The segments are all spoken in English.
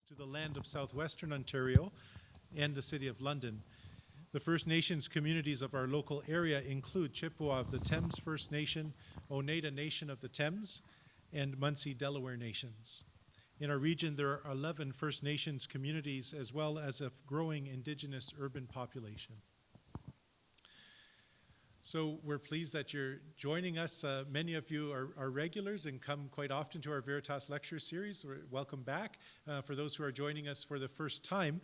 to the land of southwestern Ontario and the City of London. The First Nations communities of our local area include Chippewa of the Thames First Nation, Oneida Nation of the Thames, and Munsee Delaware Nations. In our region, there are 11 First Nations communities as well as a growing Indigenous urban population. So we're pleased that you're joining us. Many of you are regulars and come quite often to our Veritas lecture series. Welcome back. For those who are joining us for the first time,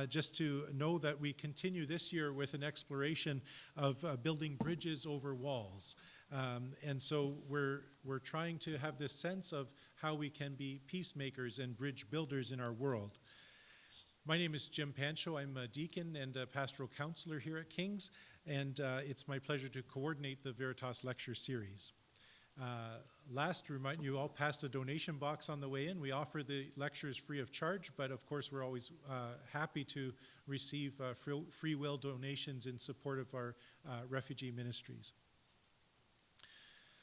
just to know that we continue this year with an exploration of building bridges over walls. And so we're trying to have this sense of how we can be peacemakers and bridge builders in our world. My name is Jim Pancho. I'm a deacon and a pastoral counselor here at King's, and it's my pleasure to coordinate the Veritas lecture series. Last, remind you all passed a donation box on the way in. We offer the lectures free of charge, but of course we're always happy to receive free will donations in support of our refugee ministries.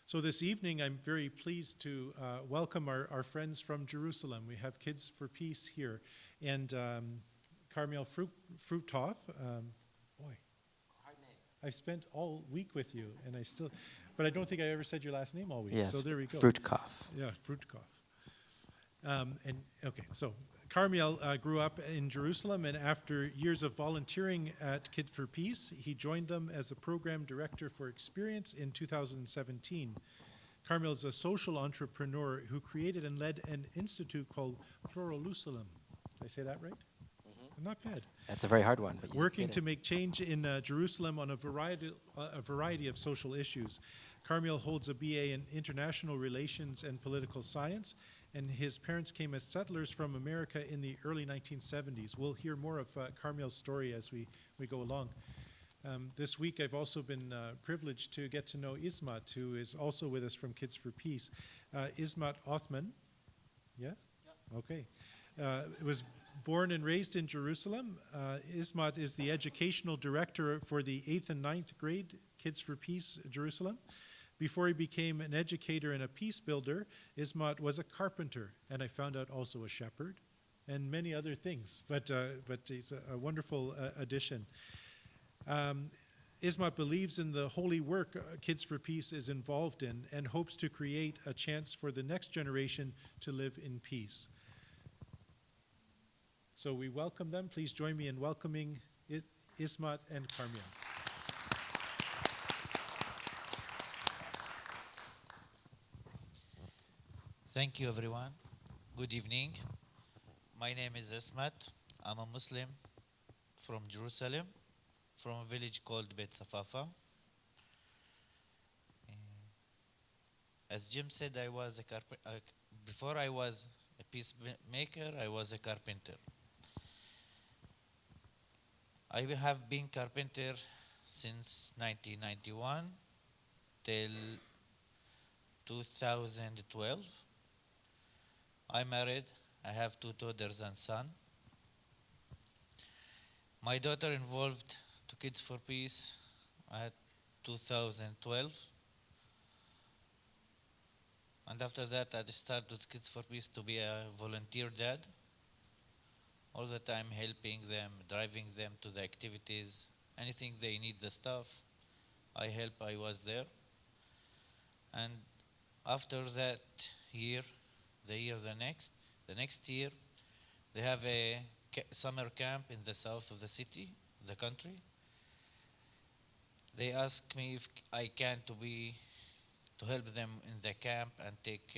So this evening, I'm very pleased to welcome our friends from Jerusalem. We have Kids for Peace here, and Carmiel Frutkoff. Boy, I've spent all week with you, and but I don't think I ever said your last name all week. Yes, so there we go. Frutkoff. Yeah, Frutkoff. So Carmiel grew up in Jerusalem, and after years of volunteering at Kids for Peace, he joined them as a program director for Experience in 2017. Carmiel is a social entrepreneur who created and led an institute called Pluralusalem. Did I say that right? Mm-hmm. Not bad. That's a very hard one. But working to make change in Jerusalem on a variety of social issues. Carmiel holds a BA in International Relations and Political Science, and his parents came as settlers from America in the early 1970s. We'll hear more of Carmiel's story as we go along. This week I've also been privileged to get to know Ismat, who is also with us from Kids for Peace. Ismat Othman, yes? Yeah. Okay. Was born and raised in Jerusalem. Ismat is the educational director for the 8th and 9th grade Kids for Peace Jerusalem. Before he became an educator and a peace builder, Ismat was a carpenter, and I found out also a shepherd, and many other things. But he's a wonderful addition. Ismat believes in the holy work Kids for Peace is involved in and hopes to create a chance for the next generation to live in peace. So we welcome them. Please join me in welcoming Ismat and Carmiel. Thank you, everyone. Good evening. My name is Ismat. I'm a Muslim from Jerusalem, from a village called Beit Safafa. As Jim said, I was before I was a peacemaker, I was a carpenter. I have been carpenter since 1991 till 2012. I'm married. I have 2 daughters and son. My daughter involved to Kids for Peace at 2012. And after that, I started Kids for Peace to be a volunteer dad. All the time helping them, driving them to the activities, anything they need the stuff, I help, I was there. And after that year, the next year, they have a summer camp in the south of the city, the country. They asked me if I can to help them in the camp and take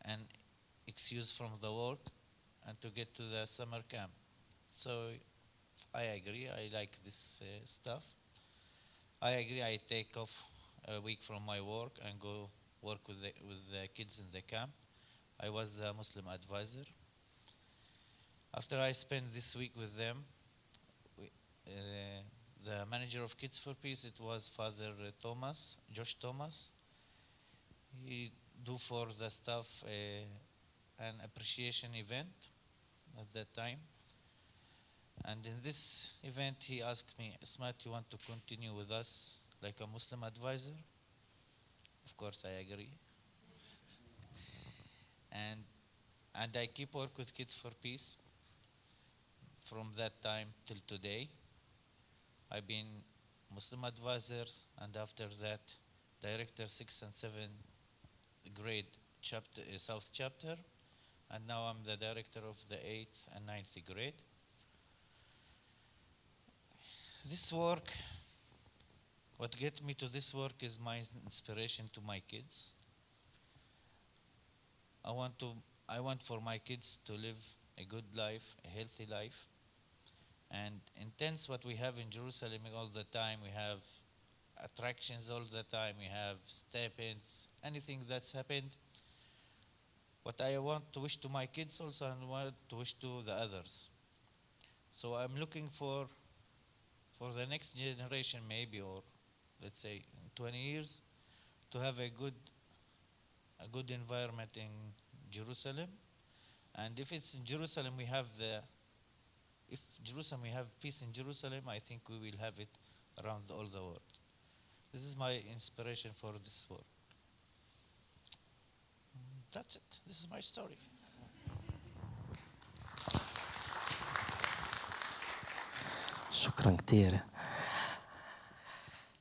an excuse from the work and to get to the summer camp. So I agree, I like this stuff. I agree, I take off a week from my work and go work with the kids in the camp. I was the Muslim advisor. After I spent this week with them, the manager of Kids for Peace, it was Father Josh Thomas. He do for the staff an appreciation event at that time. And in this event, he asked me, Ismat, you want to continue with us like a Muslim advisor? Of course, I agree. And and I keep work with Kids for Peace from that time till today. I've been Muslim advisors, and after that, director 6th and 7th grade chapter, South chapter, and now I'm the director of the 8th and 9th grade. This work, what gets me to this work is my inspiration to my kids. I want for my kids to live a good life, a healthy life. And intense what we have in Jerusalem all the time. We have attractions all the time. We have step-ins, anything that's happened. What I want to wish to my kids also, and want to wish to the others. So I'm looking for the next generation maybe, or let's say in 20 years, to have a good environment in Jerusalem. And if it's in Jerusalem, if Jerusalem, we have peace in Jerusalem, I think we will have it around all the world. This is my inspiration for this work. That's it. This is my story. شكرا كتير.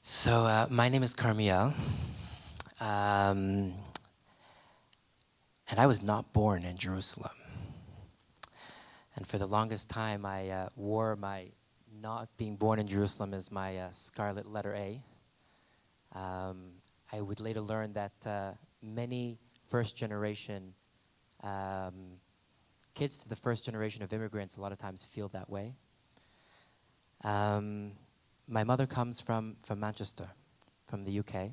So my name is Carmiel. And I was not born in Jerusalem. And for the longest time, I wore my not being born in Jerusalem as my scarlet letter A. I would later learn that many first-generation kids to the first generation of immigrants a lot of times feel that way. My mother comes from Manchester, from the UK.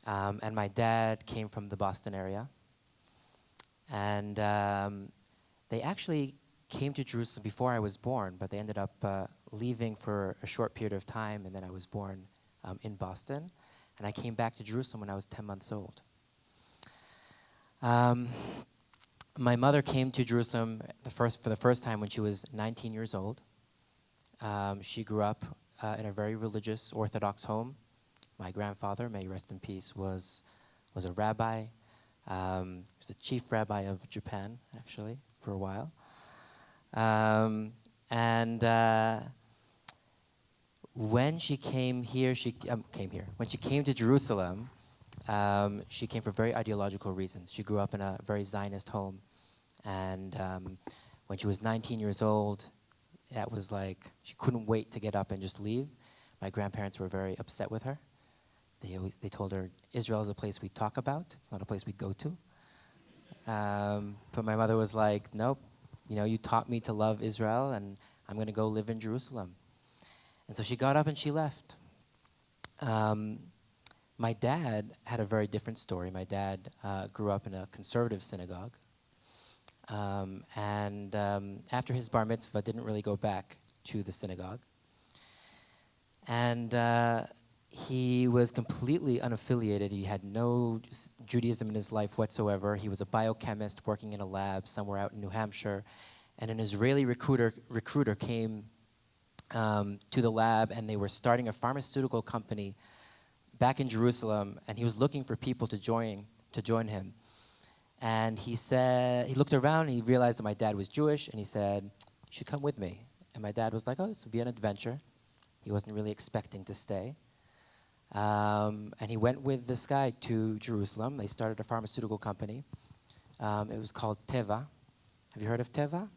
And my dad came from the Boston area. And they actually came to Jerusalem before I was born, but they ended up leaving for a short period of time, and then I was born in Boston. And I came back to Jerusalem when I was 10 months old. My mother came to Jerusalem for the first time when she was 19 years old. She grew up in a very religious Orthodox home. My grandfather, may he rest in peace, was a rabbi. He was the chief rabbi of Japan, actually, for a while. When she came here, when she came to Jerusalem, she came for very ideological reasons. She grew up in a very Zionist home. And when she was 19 years old, that was like, she couldn't wait to get up and just leave. My grandparents were very upset with her. They told her, Israel is a place we talk about. It's not a place we go to. But my mother was like, nope, you taught me to love Israel, and I'm going to go live in Jerusalem. And so she got up and she left. My dad had a very different story. My dad grew up in a conservative synagogue. After his bar mitzvah, didn't really go back to the synagogue. And he was completely unaffiliated. He had no Judaism in his life whatsoever. He was a biochemist working in a lab somewhere out in New Hampshire. And an Israeli recruiter came to the lab, and they were starting a pharmaceutical company back in Jerusalem, and he was looking for people to join him. And he looked around, and he realized that my dad was Jewish, and he said, you should come with me. And my dad was like, oh, this would be an adventure. He wasn't really expecting to stay. And he went with this guy to Jerusalem. They started a pharmaceutical company. It was called Teva. Have you heard of Teva?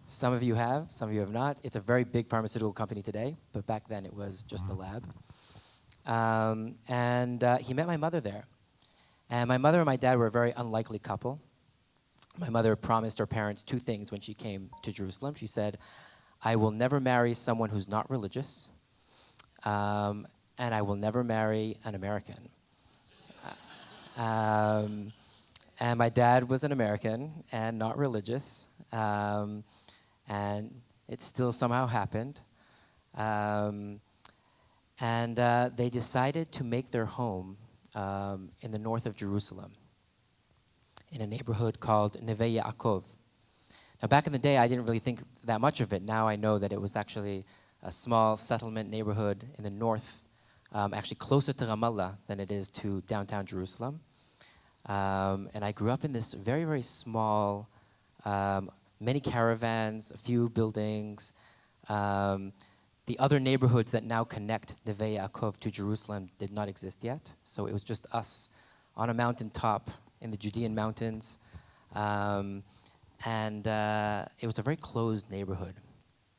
Some of you have, some of you have not. It's a very big pharmaceutical company today, but back then it was just a lab. He met my mother there. And my mother and my dad were a very unlikely couple. My mother promised her parents two things when she came to Jerusalem. She said, I will never marry someone who's not religious, and I will never marry an American. And my dad was an American and not religious, and it still somehow happened. They decided to make their home in the north of Jerusalem, in a neighborhood called Neve Yaakov. Now, back in the day, I didn't really think that much of it. Now I know that it was actually a small settlement neighborhood in the north, actually closer to Ramallah than it is to downtown Jerusalem. And I grew up in this very, very small many caravans, a few buildings. The other neighborhoods that now connect Neve Yaakov to Jerusalem did not exist yet. So it was just us on a mountaintop in the Judean mountains. It was a very closed neighborhood.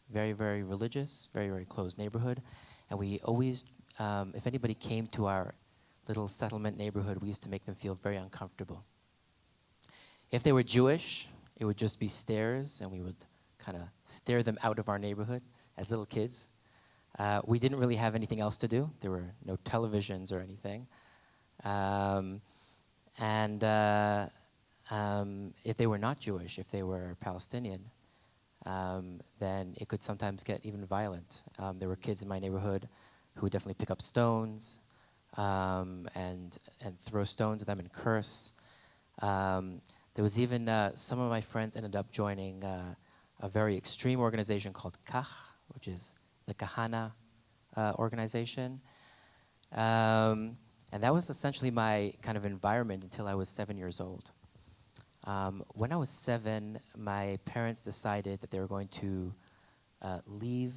Very, very religious, very, very closed neighborhood. And we always, if anybody came to our little settlement neighborhood, we used to make them feel very uncomfortable. If they were Jewish, it would just be stares, and we would kind of stare them out of our neighborhood as little kids. We didn't really have anything else to do. There were no televisions or anything. If they were not Jewish, if they were Palestinian, then it could sometimes get even violent. There were kids in my neighborhood who would definitely pick up stones and throw stones at them and curse. There was even some of my friends ended up joining a very extreme organization called Kach, which is the Kahana organization. And that was essentially my kind of environment until I was 7 years old. When I was 7, my parents decided that they were going to leave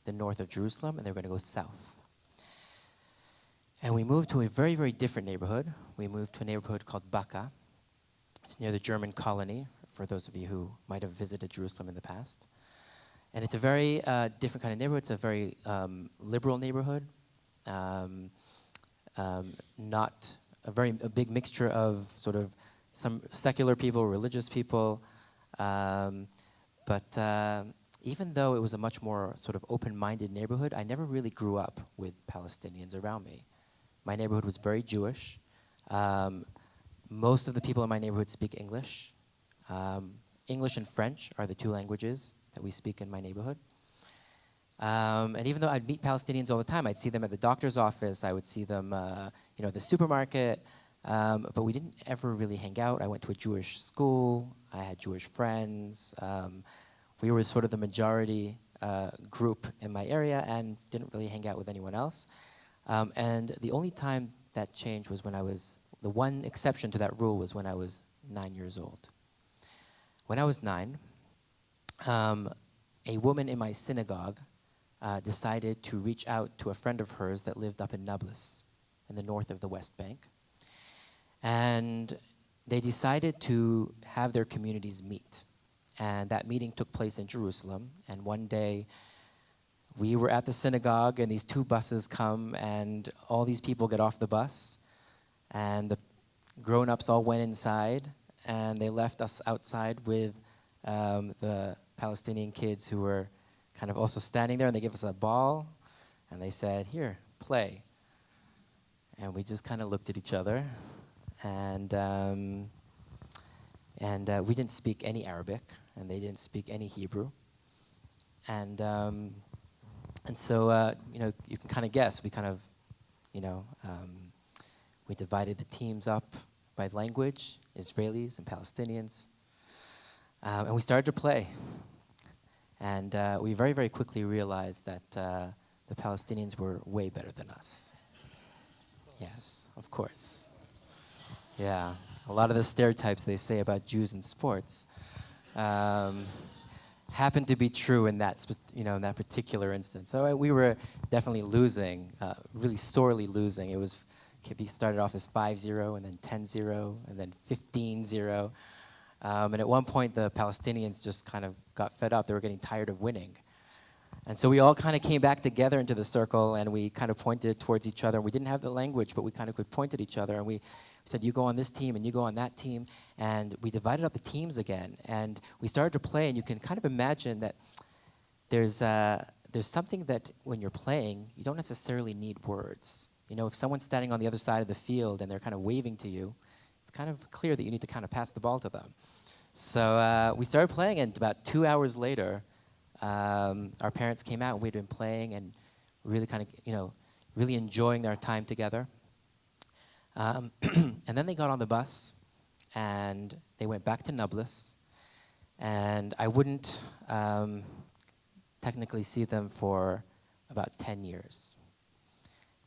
the north of Jerusalem and they were going to go south. And we moved to a very, very different neighborhood. We moved to a neighborhood called Baka. It's near the German colony, for those of you who might have visited Jerusalem in the past. And it's a very different kind of neighborhood. It's a very liberal neighborhood. Not a big mixture of sort of some secular people, religious people. But even though it was a much more sort of open-minded neighborhood, I never really grew up with Palestinians around me. My neighborhood was very Jewish. Most of the people in my neighborhood speak English. English and French are the two languages that we speak in my neighborhood. And even though I'd meet Palestinians all the time, I'd see them at the doctor's office, I would see them at the supermarket, but we didn't ever really hang out. I went to a Jewish school, I had Jewish friends. We were sort of the majority group in my area and didn't really hang out with anyone else. And the only time that changed was when the one exception to that rule was when I was 9 years old. When I was 9, a woman in my synagogue decided to reach out to a friend of hers that lived up in Nablus, in the north of the West Bank. And they decided to have their communities meet. And that meeting took place in Jerusalem. And one day, we were at the synagogue, and these two buses come, and all these people get off the bus. And the grown-ups all went inside, and they left us outside with the Palestinian kids who were kind of also standing there, and they gave us a ball, and they said, "Here, play." And we just kind of looked at each other, and we didn't speak any Arabic, and they didn't speak any Hebrew. And so, you can kind of guess, we kind of, we divided the teams up by language, Israelis and Palestinians. And we started to play. And we very, very quickly realized that the Palestinians were way better than us. Yes, of course. Yeah, a lot of the stereotypes they say about Jews in sports happened to be true in that, in that particular instance. So we were definitely losing, really sorely losing. Could be started off as 5-0, and then 10-0, and then 15-0. And at one point, the Palestinians just kind of got fed up. They were getting tired of winning. And so we all kind of came back together into the circle, and we kind of pointed towards each other. We didn't have the language, but we kind of could point at each other, and we said, "You go on this team, and you go on that team." And we divided up the teams again, and we started to play, and you can kind of imagine that there's something that when you're playing, you don't necessarily need words. If someone's standing on the other side of the field and they're kind of waving to you, it's kind of clear that you need to kind of pass the ball to them. So we started playing, and about 2 hours later, our parents came out, and we'd been playing and really kind of, really enjoying our time together. And then they got on the bus, and they went back to Nablus, and I wouldn't technically see them for about 10 years.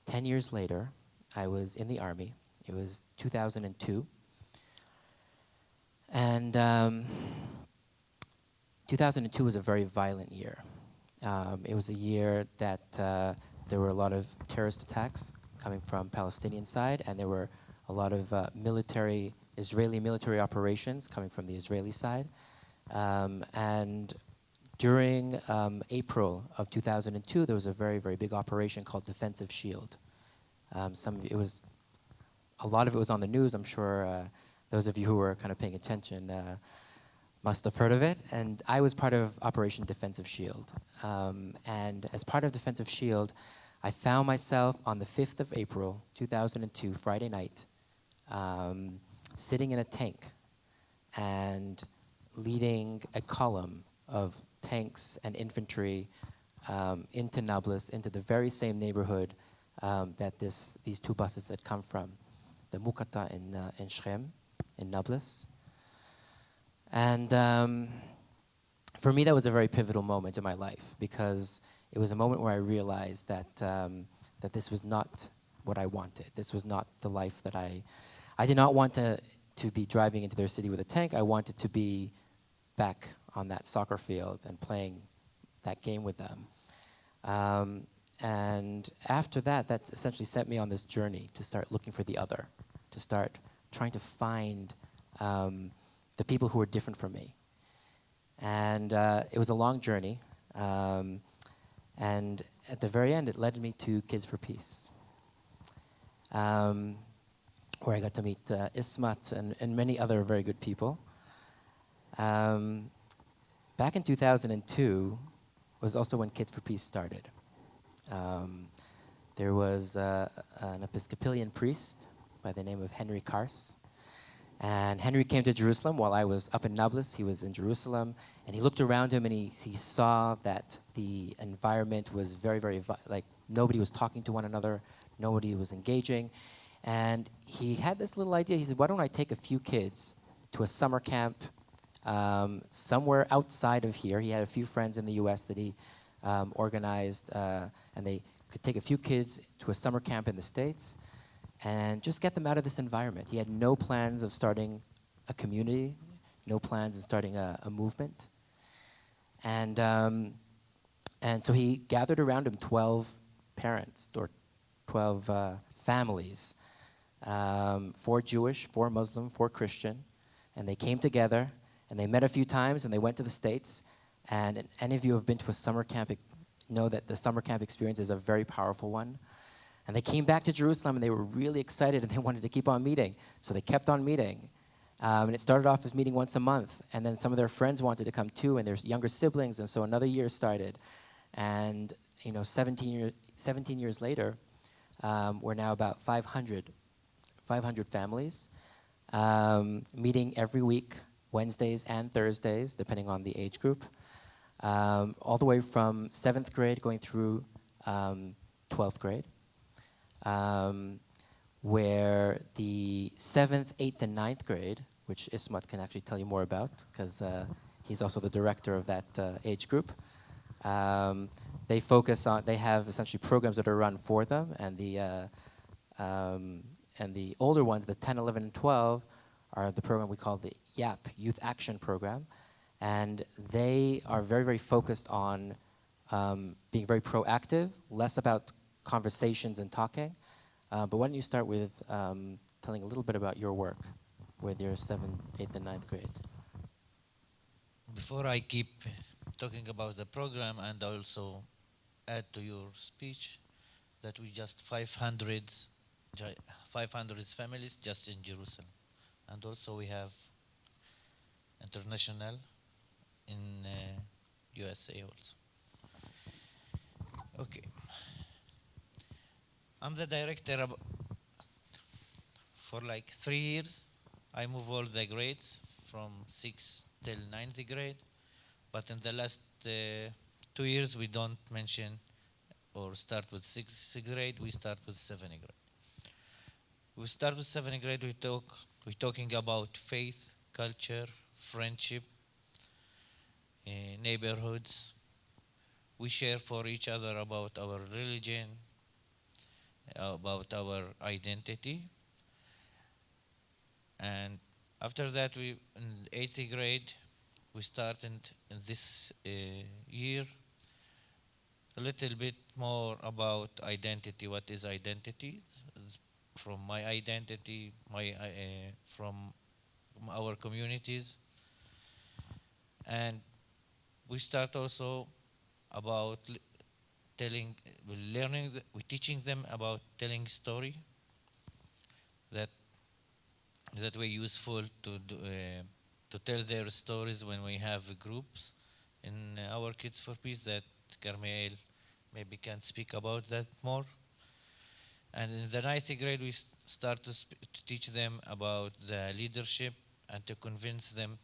10 years later, I was in the Army. It was 2002. And 2002 was a very violent year. It was a year that there were a lot of terrorist attacks coming from Palestinian side, and there were a lot of Israeli military operations coming from the Israeli side. And during April of 2002, there was a very, very big operation called Defensive Shield. A lot of it was on the news. I'm sure those of you who were kind of paying attention must have heard of it. And I was part of Operation Defensive Shield. And as part of Defensive Shield, I found myself on the 5th of April, 2002, Friday night, sitting in a tank and leading a column of tanks and infantry into Nablus, into the very same neighborhood that these two buses had come from, the Mukata in Shrem, in Nablus. And for me, that was a very pivotal moment in my life, because it was a moment where I realized that this was not what I wanted. This was not the life that I did not want to be driving into their city with a tank. I wanted to be back on that soccer field and playing that game with them. And after that, that's essentially set me on this journey to start looking for the other, to start trying to find the people who are different from me. And it was a long journey. And at the very end, it led me to Kids for Peace, where I got to meet Ismat and many other very good people. Back in 2002 was also when Kids for Peace started. There was an Episcopalian priest by the name of Henry Kars. And Henry came to Jerusalem while I was up in Nablus. He was in Jerusalem, and he looked around him and he saw that the environment was very, very, like nobody was talking to one another, nobody was engaging. And he had this little idea. He said, why don't I take a few kids to a summer camp somewhere outside of here. He had a few friends in the US that he organized, and they could take a few kids to a summer camp in the States and just get them out of this environment. He had no plans of starting a community, no plans of starting a movement. And so he gathered around him 12 parents, or 12 families, 4 Jewish, 4 Muslim, 4 Christian, and they came together, and they met a few times, and they went to the States. And any of you who have been to a summer camp know that the summer camp experience is a very powerful one. And they came back to Jerusalem, and they were really excited, and they wanted to keep on meeting. So they kept on meeting. And it started off as meeting once a month. And then some of their friends wanted to come too, and their younger siblings, and so another year started. And 17 years later, we're now about 500 families, meeting every week, Wednesdays and Thursdays, depending on the age group, all the way from 7th grade going through 12th grade, where the 7th, 8th, and 9th grade, which Ismat can actually tell you more about, because he's also the director of that age group, they have essentially programs that are run for them, and the older ones, the 10, 11, and 12, are the program we call the YAP, Youth Action Program. And they are very, very focused on being very proactive, less about conversations and talking. But why don't you start with telling a little bit about your work with your 7th, 8th, and 9th grade. Before I keep talking about the program, and also add to your speech that we just 500 families just in Jerusalem. And also we have international in USA also. Okay. I'm the director for like 3 years. I move all the grades from 6th till 9th grade. But in the last 2 years, we don't mention or start with 6th grade, we start with 7th grade. We start with 7th grade, we're talking about faith, culture, friendship, neighborhoods. We share for each other about our religion, about our identity. And after that, in 8th grade, we started in this year a little bit more about identity. What is identity? From my identity, from our communities, and we start also about we're teaching them about telling story that were useful to tell their stories when we have groups in our Kids for Peace. That Carmiel maybe can speak about that more. And in the ninth grade, we start to teach them about the leadership and to convince them,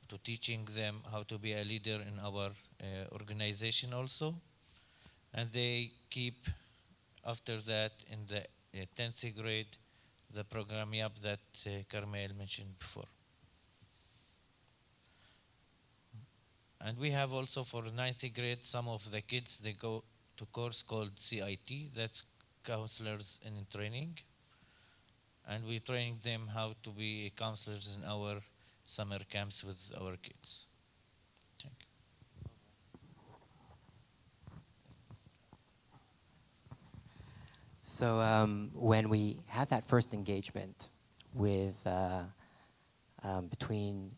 to teaching them how to be a leader in our organization also. And they keep, after that, in the 10th grade, the program YAP that Carmel mentioned before. And we have also for 9th grade, some of the kids, they go to course called CIT, that's Counselors in Training. And we train them how to be counselors in our summer camps with our kids. Thank you. So when we had that first engagement with between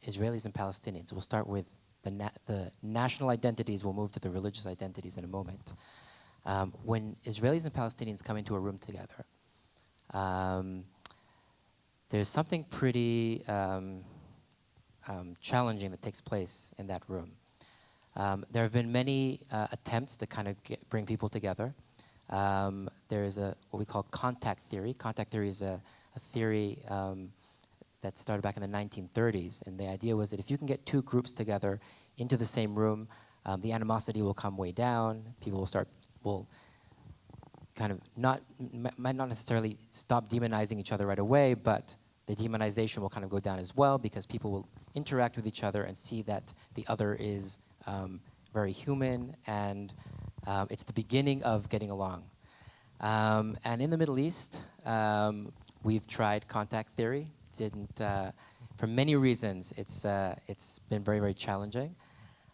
Israelis and Palestinians, we'll start with the national identities. We'll move to the religious identities in a moment. When Israelis and Palestinians come into a room together, there's something pretty challenging that takes place in that room. There have been many attempts to kind of bring people together. There is what we call contact theory. Contact theory is a theory that started back in the 1930s, and the idea was that if you can get two groups together into the same room, the animosity will come way down. People will kind of might not necessarily stop demonizing each other right away, but the demonization will kind of go down as well, because people will interact with each other and see that the other is very human, and it's the beginning of getting along. And in the Middle East, we've tried contact theory. For many reasons, it's been very, very challenging.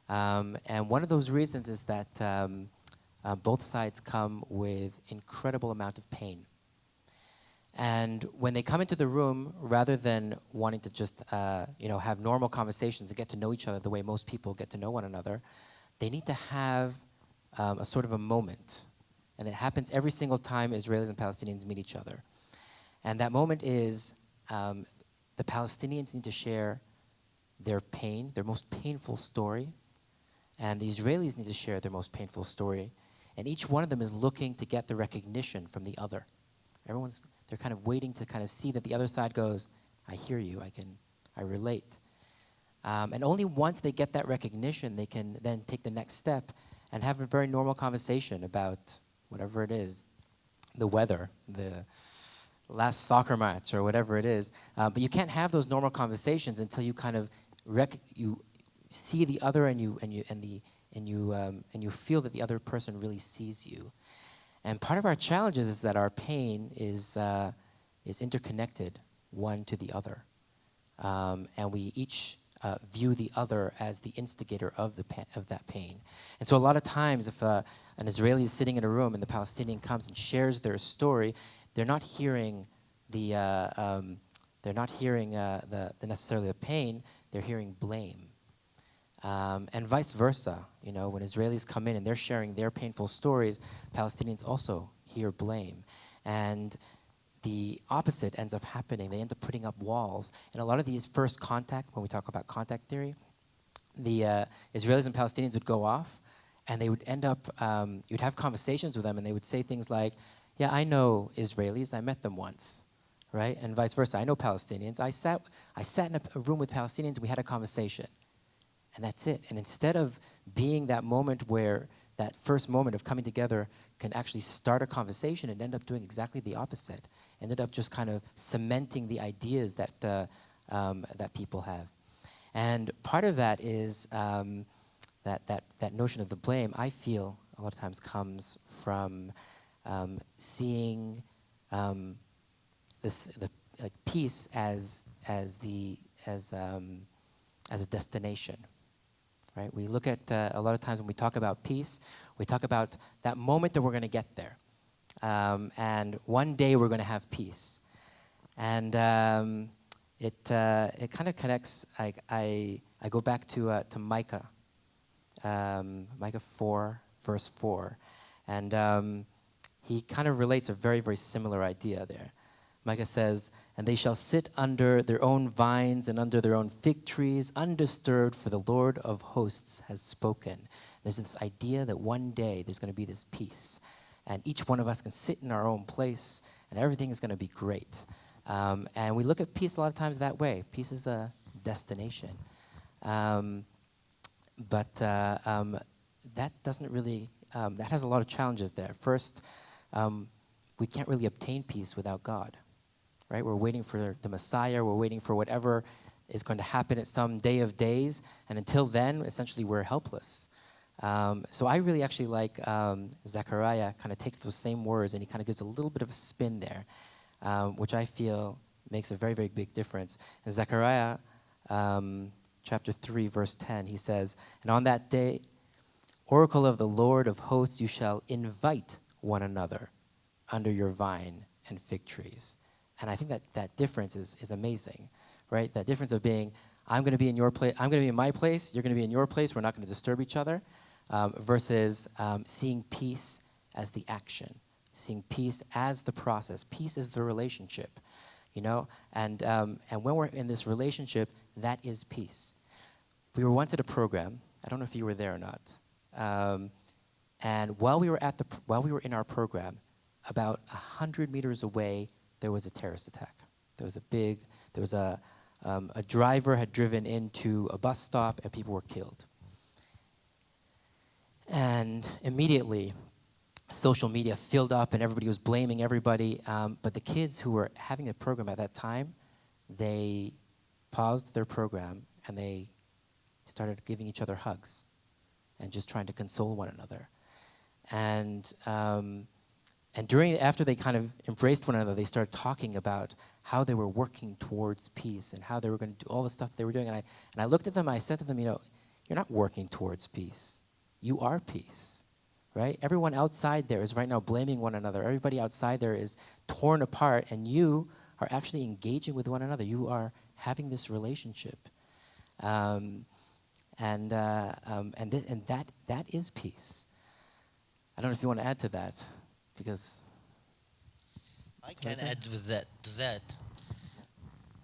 And one of those reasons is that both sides come with incredible amount of pain. And when they come into the room, rather than wanting to just have normal conversations and get to know each other the way most people get to know one another, they need to have a sort of a moment. And it happens every single time Israelis and Palestinians meet each other. And that moment is the Palestinians need to share their pain, their most painful story, and the Israelis need to share their most painful story. And each one of them is looking to get the recognition from the other. They're kind of waiting to kind of see that the other side goes, I hear you, I relate. And only once they get that recognition, they can then take the next step and have a very normal conversation about whatever it is, the weather, the last soccer match, or whatever it is. But you can't have those normal conversations until you kind of you see the other and you feel that the other person really sees you. And part of our challenge is that our pain is interconnected one to the other, and we each view the other as the instigator of that pain. And so a lot of times, if an Israeli is sitting in a room and the Palestinian comes and shares their story, they're not hearing necessarily the pain. They're hearing blame. And vice versa, when Israelis come in and they're sharing their painful stories, Palestinians also hear blame. And the opposite ends up happening. They end up putting up walls. And a lot of these first contact, when we talk about contact theory, the Israelis and Palestinians would go off, and they would end up, you'd have conversations with them, and they would say things like, yeah, I know Israelis, I met them once, right? And vice versa, I know Palestinians. I sat in a room with Palestinians, we had a conversation. And that's it. And instead of being that moment where that first moment of coming together can actually start a conversation, it ended up doing exactly the opposite. Ended up just kind of cementing the ideas that that people have. And part of that is that notion of the blame, I feel a lot of times comes from seeing peace as as a destination, right? We look at a lot of times when we talk about peace, we talk about that moment that we're going to get there. And one day we're going to have peace. And it kind of connects. I go back to Micah, Micah 4, verse 4, and he kind of relates a very, very similar idea there. Micah says, "And they shall sit under their own vines and under their own fig trees, undisturbed, for the Lord of hosts has spoken." There's this idea that one day there's going to be this peace, and each one of us can sit in our own place, and everything is going to be great. And we look at peace a lot of times that way. Peace is a destination. But that doesn't really, that has a lot of challenges there. First, we can't really obtain peace without God, right? We're waiting for the Messiah. We're waiting for whatever is going to happen at some day of days. And until then, essentially, we're helpless. So I really actually like Zechariah kind of takes those same words and he kind of gives a little bit of a spin there, which I feel makes a very, very big difference. In Zechariah chapter 3, verse 10, he says, "And on that day, oracle of the Lord of hosts, you shall invite one another under your vine and fig trees." And I think that difference is amazing, right? That difference of being, I'm going to be in your place, I'm going to be in my place, you're going to be in your place, we're not going to disturb each other, versus seeing peace as the action, seeing peace as the process. Peace is the relationship, you know? And when we're in this relationship, that is peace. We were once at a program, I don't know if you were there or not, and while we were in our program, about 100 meters away, there was a terrorist attack. There was a driver had driven into a bus stop and people were killed. And immediately, social media filled up and everybody was blaming everybody. But the kids who were having the program at that time, they paused their program and they started giving each other hugs and just trying to console one another. And after they kind of embraced one another, they started talking about how they were working towards peace and how they were going to do all the stuff they were doing. And I looked at them, I said to them, you know, you're not working towards peace. You are peace, right? Everyone outside there is right now blaming one another. Everybody outside there is torn apart, and you are actually engaging with one another. You are having this relationship. And that is peace. I don't know if you want to add to that, because I can add to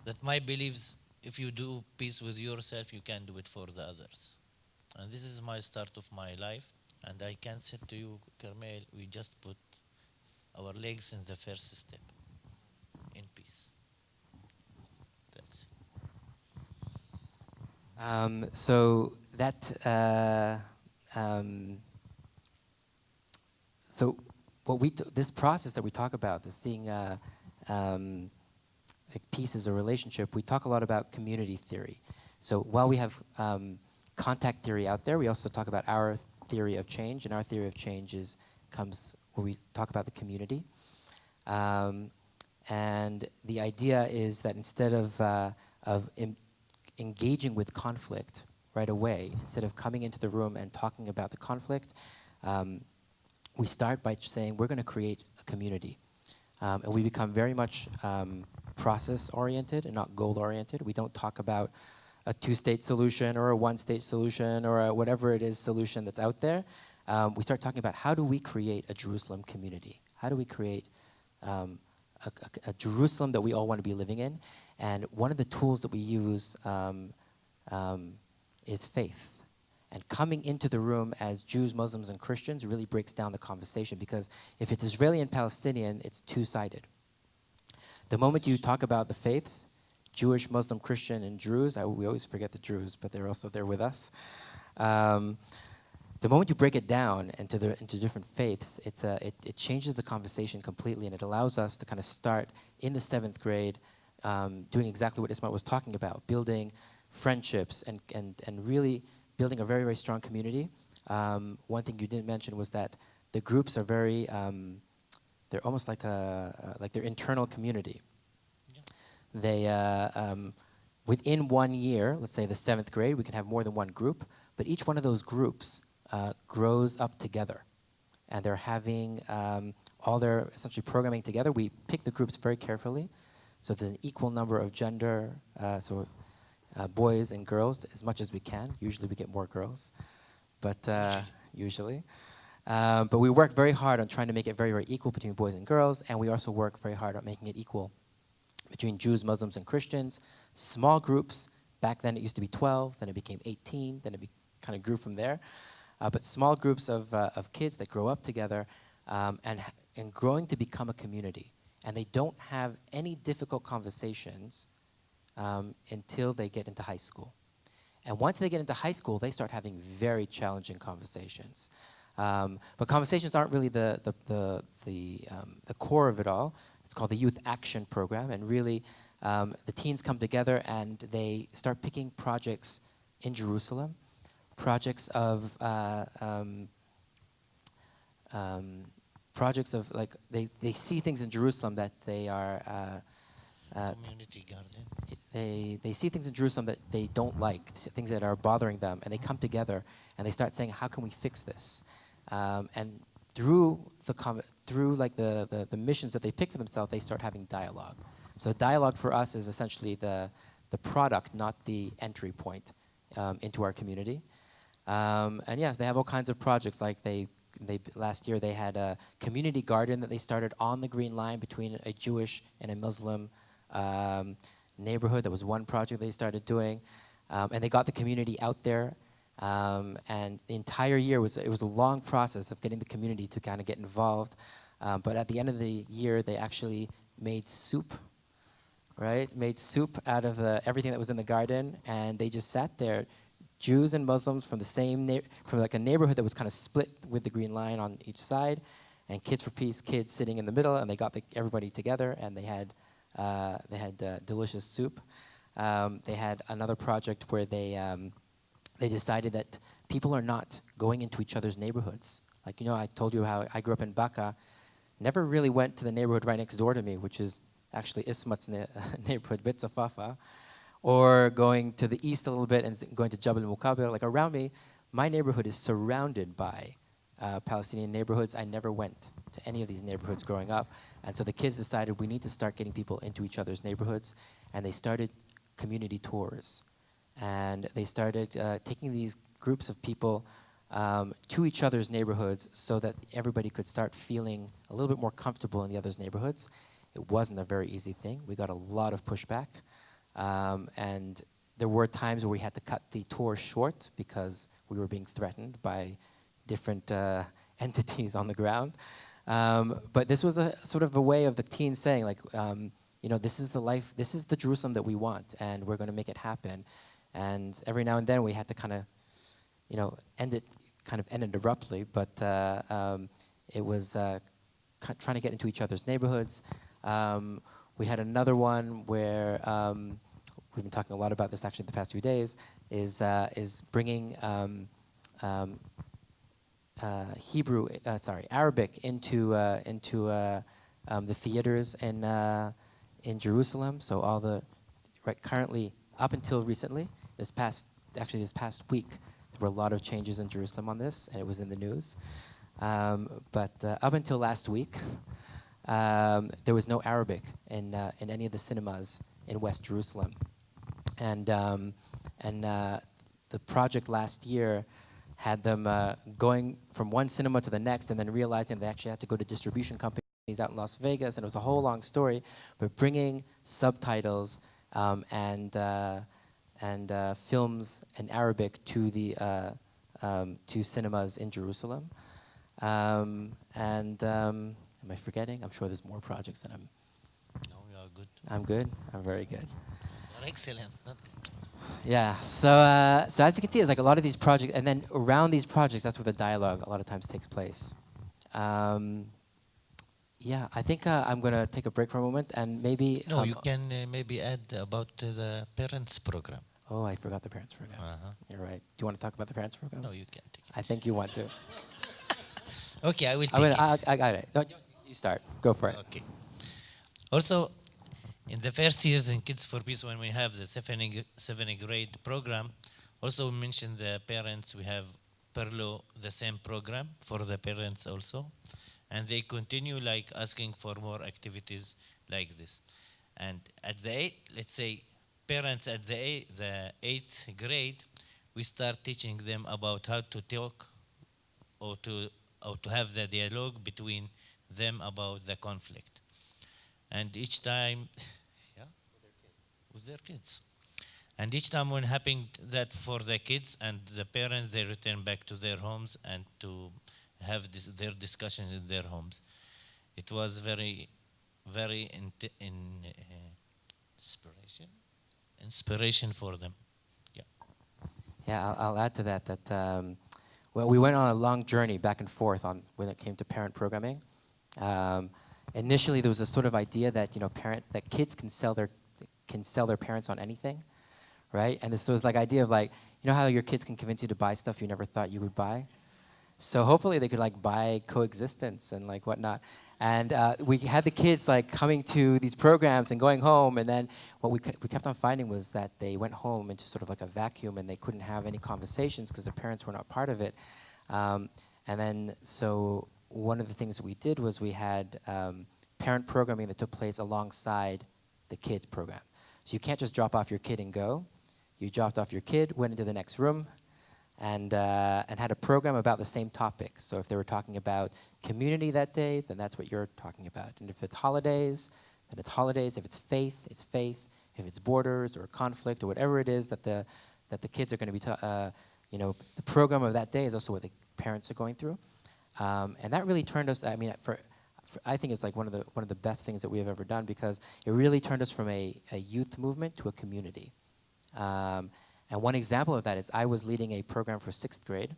that my beliefs, if you do peace with yourself, you can do it for the others. And this is my start of my life. And I can say to you, Carmiel, we just put our legs in the first step, in peace. Thanks. So what this process that we talk about, this seeing like peace as a relationship, we talk a lot about community theory. So while we have contact theory out there, we also talk about our theory of change, and our theory of change comes where we talk about the community. And the idea is that instead of engaging with conflict right away, instead of coming into the room and talking about the conflict, we start by saying we're going to create a community. And we become very much process-oriented and not goal-oriented. We don't talk about a two-state solution or a one-state solution or a whatever it is solution that's out there. We start talking about how do we create a Jerusalem community? How do we create a Jerusalem that we all want to be living in? And one of the tools that we use is faith. And coming into the room as Jews, Muslims, and Christians really breaks down the conversation, because if it's Israeli and Palestinian, it's two-sided. The moment you talk about the faiths, Jewish, Muslim, Christian, and Druze, we always forget the Druze, but they're also there with us. The moment you break it down into different faiths, it changes the conversation completely, and it allows us to kind of start in the 7th grade doing exactly what Ismail was talking about, building friendships and really building a very, very strong community. One thing you didn't mention was that the groups are very, they're almost like their internal community. Yeah. within 1 year, let's say the 7th grade, we can have more than one group, but each one of those groups grows up together. And they're having all their essentially programming together. We pick the groups very carefully, so there's an equal number of gender, boys and girls as much as we can. Usually we get more girls, but usually. But we work very hard on trying to make it very, very equal between boys and girls, and we also work very hard on making it equal between Jews, Muslims, and Christians. Small groups. Back then it used to be 12, then it became 18, then it kind of grew from there. But small groups of kids that grow up together and growing to become a community. And they don't have any difficult conversations until they get into high school. And once they get into high school, they start having very challenging conversations. But conversations aren't really the core of it all. It's called the Youth Action Program. And really, the teens come together and they start picking projects in Jerusalem. Projects of like they see things in Jerusalem that they are Community garden. they see things in Jerusalem that they don't like, things that are bothering them, and they come together and they start saying, how can we fix this? And through the missions that they pick for themselves, they start having dialogue. So dialogue for us is essentially the product, not the entry point into our community. And yes, they have all kinds of projects. Like last year they had a community garden that they started on the Green Line between a Jewish and a Muslim neighborhood. That was one project they started doing, and they got the community out there. And the entire year it was a long process of getting the community to kind of get involved. But at the end of the year, they actually made soup. Right, made soup out of everything that was in the garden, and they just sat there. Jews and Muslims from the same from like a neighborhood that was kind of split with the Green Line on each side, and Kids for Peace kids sitting in the middle, and they got everybody together, and they had delicious soup. They had another project where they decided that people are not going into each other's neighborhoods. Like, you know, I told you how I grew up in Baka, never really went to the neighborhood right next door to me, which is actually Ismat's neighborhood, Bit Safafa, or going to the east a little bit and going to Jabal Mukabil. Like around me, my neighborhood is surrounded by Palestinian neighborhoods. I never went to any of these neighborhoods growing up. And so the kids decided we need to start getting people into each other's neighborhoods. And they started community tours. And they started taking these groups of people to each other's neighborhoods so that everybody could start feeling a little bit more comfortable in the other's neighborhoods. It wasn't a very easy thing. We got a lot of pushback. And there were times where we had to cut the tour short because we were being threatened by different entities on the ground. But this was a sort of a way of the teens saying, like, you know, this is the life, this is the Jerusalem that we want, and we're going to make it happen. And every now and then we had to kind of, you know, end it abruptly, but it was trying to get into each other's neighborhoods. We had another one where we've been talking a lot about this actually the past few days. Is bringing Arabic into the theaters in Jerusalem. So all currently up until recently, this past week, there were a lot of changes in Jerusalem on this, and it was in the news. But up until last week, there was no Arabic in any of the cinemas in West Jerusalem, and the project last year had them going from one cinema to the next, and then realizing they actually had to go to distribution companies out in Las Vegas, and it was a whole long story. But bringing subtitles and films in Arabic to the to cinemas in Jerusalem, Am I forgetting? I'm sure there's more projects that I'm... No, you are good. I'm good? I'm very good. You're excellent. Not good. Yeah, so as you can see, it's like a lot of these projects, and then around these projects, that's where the dialogue a lot of times takes place. Yeah, I think I'm going to take a break for a moment, and maybe... No, you can maybe add about the parents program. Oh, I forgot the parents program. You're right. Do you want to talk about the parents program? No, you can take it. I think you want to. Okay, I will take it. I got it. No, you start. Go for it. Okay. Also, In the first years in Kids for Peace, when we have the seventh grade program, also we mentioned the parents, we have per law the same program for the parents also. And they continue like asking for more activities like this. And at the let's say parents at the eighth grade, we start teaching them about how to talk or to have the dialogue between them about the conflict. And each time, yeah, with their kids. And each time when happened that for the kids and the parents, they return back to their homes and to have their discussions in their homes. It was very, very inspiration for them. Yeah. Yeah, I'll add to that well, we went on a long journey back and forth on when it came to parent programming. Initially, there was a sort of idea that that kids can sell their parents on anything, right? And this was like idea of like how your kids can convince you to buy stuff you never thought you would buy. So hopefully they could like buy coexistence and like whatnot. And we had the kids like coming to these programs and going home, and then what we kept on finding was that they went home into sort of like a vacuum and they couldn't have any conversations because their parents were not part of it. And then so one of the things that we did was we had parent programming that took place alongside the kids program. So you can't just drop off your kid and go. You dropped off your kid, went into the next room, and had a program about the same topic. So if they were talking about community that day, then that's what you're talking about. And if it's holidays, then it's holidays. If it's faith, it's faith. If it's borders or conflict or whatever it is that the kids are going to be, the program of that day is also what the parents are going through. And that really turned us, I mean, I think it's like one of the best things that we have ever done, because it really turned us from a youth movement to a community. And one example of that is I was leading a program for 6th grade,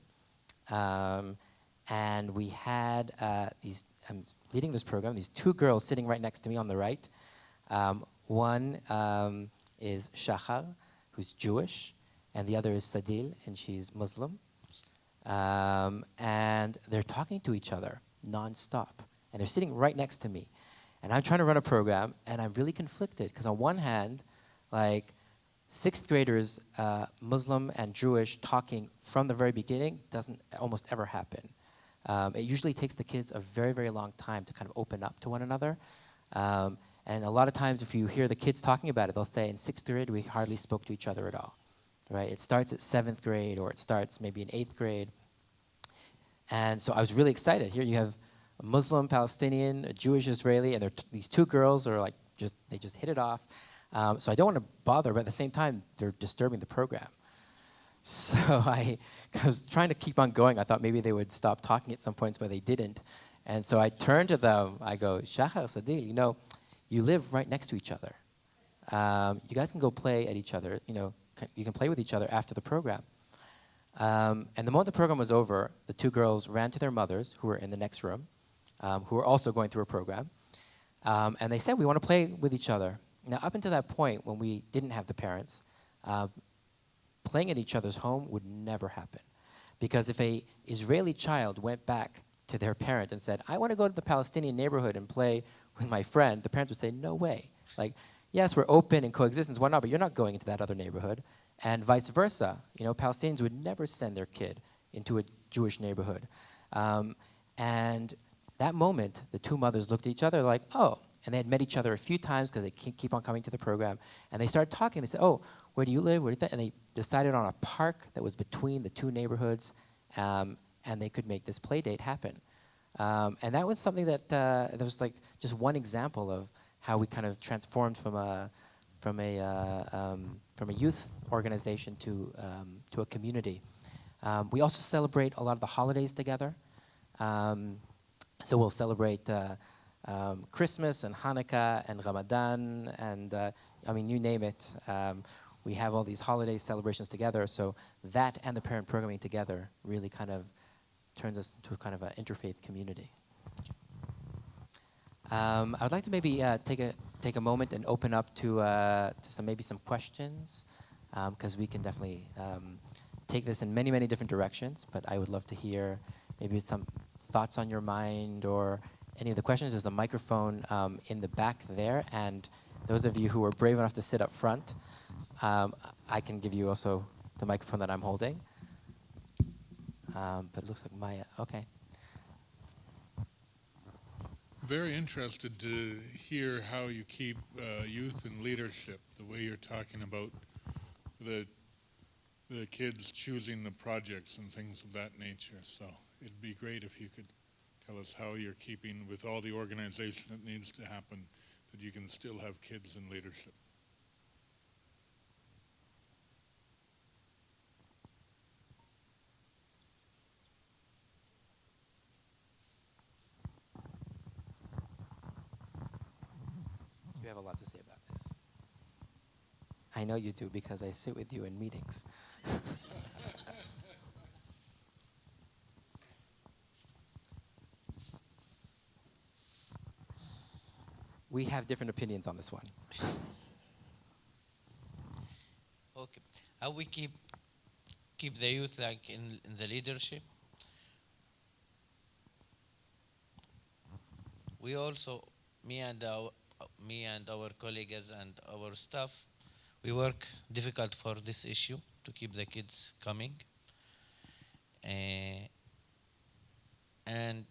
and we had I'm leading this program, these two girls sitting right next to me on the right. One is Shachar, who's Jewish, and the other is Sadil, and she's Muslim. And they're talking to each other nonstop, and they're sitting right next to me. And I'm trying to run a program, and I'm really conflicted, because on one hand, like, 6th graders, Muslim and Jewish, talking from the very beginning doesn't almost ever happen. It usually takes the kids a very, very long time to kind of open up to one another. And a lot of times if you hear the kids talking about it, they'll say, in 6th grade, we hardly spoke to each other at all, right? It starts at 7th grade, or it starts maybe in 8th grade. And so I was really excited. Here you have a Muslim Palestinian, a Jewish Israeli, and these two girls are like, they just hit it off. So I don't want to bother, but at the same time, they're disturbing the program. So I was trying to keep on going. I thought maybe they would stop talking at some points, but they didn't. And so I turned to them. I go, Shachar, Sadil, you live right next to each other. You guys can go play at each other. You can play with each other after the program. And the moment the program was over, the two girls ran to their mothers, who were in the next room, who were also going through a program. And they said, we want to play with each other. Now, up until that point, when we didn't have the parents, playing at each other's home would never happen. Because if an Israeli child went back to their parent and said, I want to go to the Palestinian neighborhood and play with my friend, the parents would say, no way. Like, yes, we're open and coexistence, why not, but you're not going into that other neighborhood. And vice versa. Palestinians would never send their kid into a Jewish neighborhood. And that moment, the two mothers looked at each other like, oh. And they had met each other a few times because they keep on coming to the program. And they started talking. They said, oh, where do you live? And they decided on a park that was between the two neighborhoods, and they could make this play date happen. And that was something that was like just one example of how we kind of transformed from a youth organization to a community. We also celebrate a lot of the holidays together. So we'll celebrate Christmas and Hanukkah and Ramadan and you name it. We have all these holiday celebrations together, so that and the parent programming together really kind of turns us into a kind of an interfaith community. I would like to maybe take a moment and open up to some questions, because we can definitely take this in many, many different directions, but I would love to hear maybe some thoughts on your mind or any of the questions. There's a microphone in the back there, and those of you who are brave enough to sit up front, I can give you also the microphone that I'm holding. But it looks like Maya, okay. Very interested to hear how you keep youth in leadership, the way you're talking about the kids choosing the projects and things of that nature. So it'd be great if you could tell us how you're keeping, with all the organization that needs to happen, that you can still have kids in leadership. You have a lot to say about this. I know you do because I sit with you in meetings. We have different opinions on this one. Okay. How we keep the youth like in the leadership? We also, me and our colleagues and our staff, we work difficult for this issue to keep the kids coming. And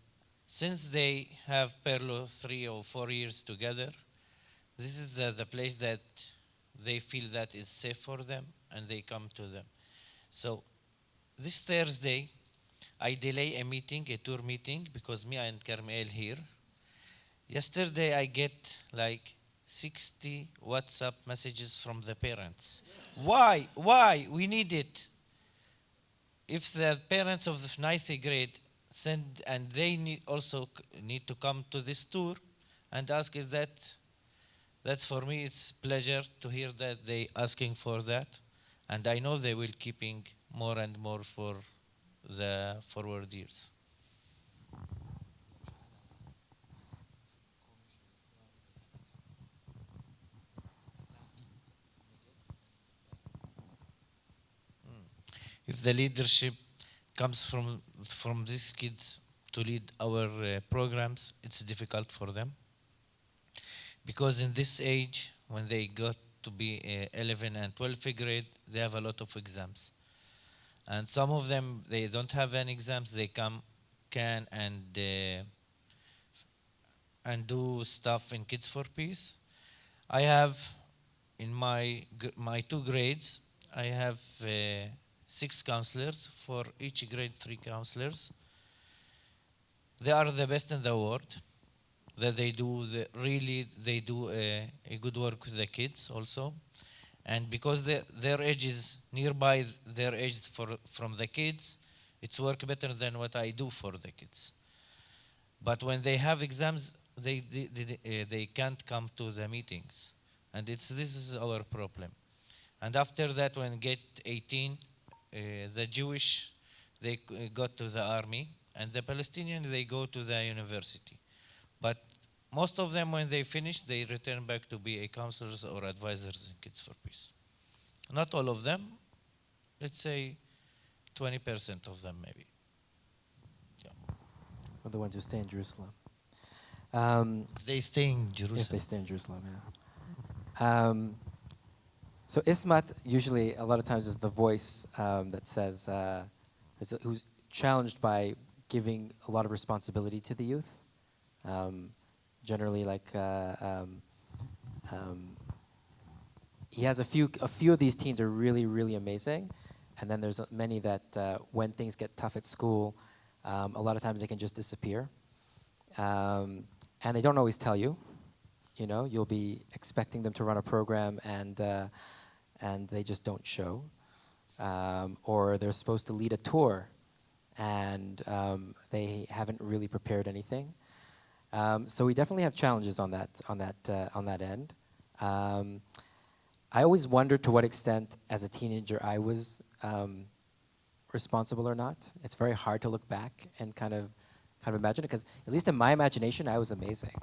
since they have Perlo 3 or 4 years together, this is the place that they feel that is safe for them, and they come to them. So this Thursday, I delay a meeting, a tour meeting, because me and Carmiel here. Yesterday, I get like 60 WhatsApp messages from the parents. Why? Why? We need it. If the parents of the ninth grade send, and they also need to come to this tour and ask, is that's for me, it's pleasure to hear that they asking for that. And I know they will keeping more and more for the forward years. If the leadership comes from these kids to lead our programs, it's difficult for them. Because in this age, when they got to be 11 and 12th grade, they have a lot of exams. And some of them, they don't have any exams, they can and do stuff in Kids for Peace. I have, in my 2 grades, I have 6 counselors, for each grade 3 counselors. They are the best in the world. That they do a good work with the kids also, and because their age is nearby their age from the kids, it's work better than what I do for the kids. But when they have exams, they can't come to the meetings, and this is our problem. And after that, when get 18, the Jewish, they got to the army, and the Palestinian, they go to the university. But most of them, when they finish, they return back to be a counselors or advisors in Kids for Peace. Not all of them, let's say 20% of them maybe. Yeah. Or the ones who stay in Jerusalem. They stay in Jerusalem. If they stay in Jerusalem, yeah. So Ismat usually, a lot of times, is the voice that says, who's challenged by giving a lot of responsibility to the youth. Generally, like he has a few of these teens are really, really amazing, and then there's many that when things get tough at school, a lot of times they can just disappear, and they don't always tell you. You know, you'll be expecting them to run a program, and they just don't show, or they're supposed to lead a tour, and they haven't really prepared anything. So we definitely have challenges on that end. I always wondered to what extent, as a teenager, I was responsible or not. It's very hard to look back and kind of imagine it, because at least in my imagination, I was amazing,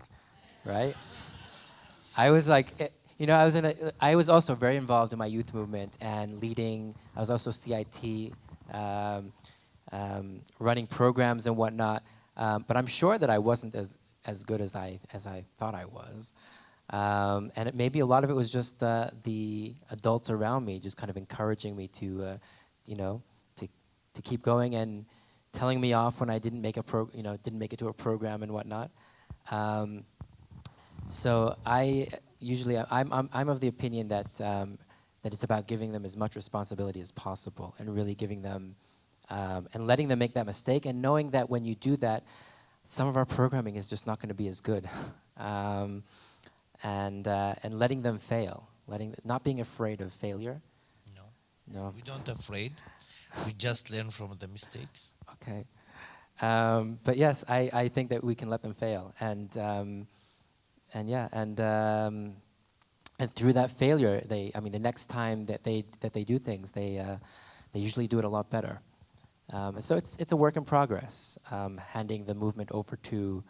right? I was like, you know, I was also very involved in my youth movement and leading. I was also CIT, running programs and whatnot. But I'm sure that I wasn't as good as I thought I was. And maybe a lot of it was just the adults around me just kind of encouraging me to, you know, to keep going and telling me off when I didn't make didn't make it to a program and whatnot. So I'm of the opinion that that it's about giving them as much responsibility as possible and really giving them and letting them make that mistake and knowing that when you do that, some of our programming is just not going to be as good. And letting them fail, not being afraid of failure. No. We don't afraid. We just learn from the mistakes. Okay. But yes, I think that we can let them fail, and through that failure, the next time that they do things, they usually do it a lot better. So it's a work in progress, handing the movement over to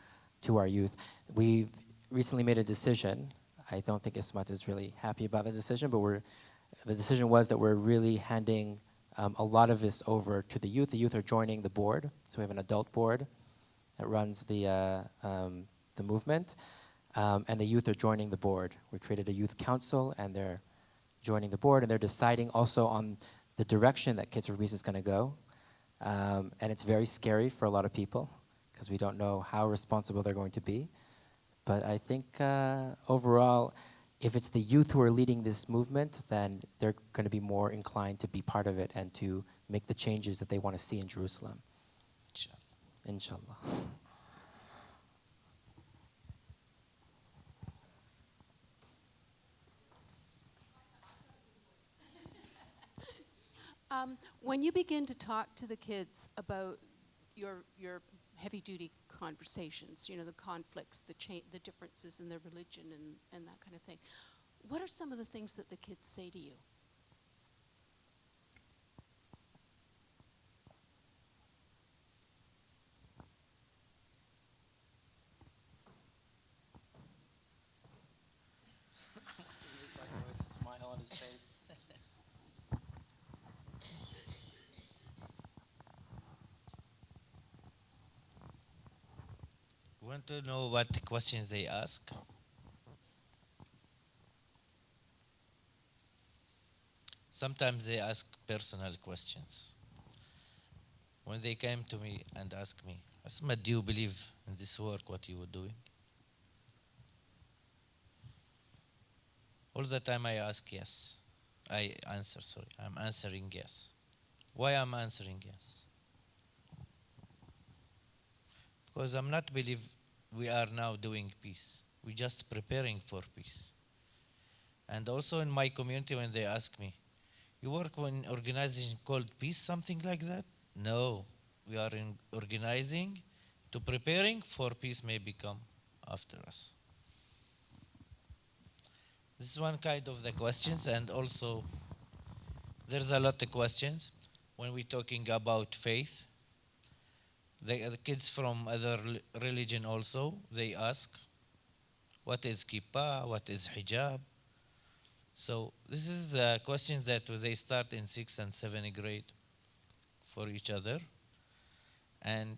our youth. We've recently made a decision. I don't think Ismat is really happy about the decision, but the decision was that we're really handing a lot of this over to the youth. The youth are joining the board, so we have an adult board that runs the movement, and the youth are joining the board. We created a youth council, and they're joining the board, and they're deciding also on the direction that Kids for Peace is going to go. And it's very scary for a lot of people because we don't know how responsible they're going to be. But I think overall, if it's the youth who are leading this movement, then they're going to be more inclined to be part of it and to make the changes that they want to see in Jerusalem. Inshallah. When you begin to talk to the kids about your heavy-duty conversations, the conflicts, the differences in their religion and that kind of thing, what are some of the things that the kids say to you? With a smile on his face. Want to know what questions they ask? Sometimes they ask personal questions. When they came to me and asked me, Asma, do you believe in this work, what you were doing? All the time I ask yes. I'm answering yes. Why I'm answering yes? Because I'm not believe we are now doing peace. We're just preparing for peace. And also in my community, when they ask me, you work in an organization called peace, something like that? No, we are organizing to preparing for peace may become after us. This is one kind of the questions, and also there's a lot of questions when we're talking about faith. The kids from other religion also, they ask, what is kippah, what is hijab? So this is the questions that they start in 6th and 7th grade for each other. And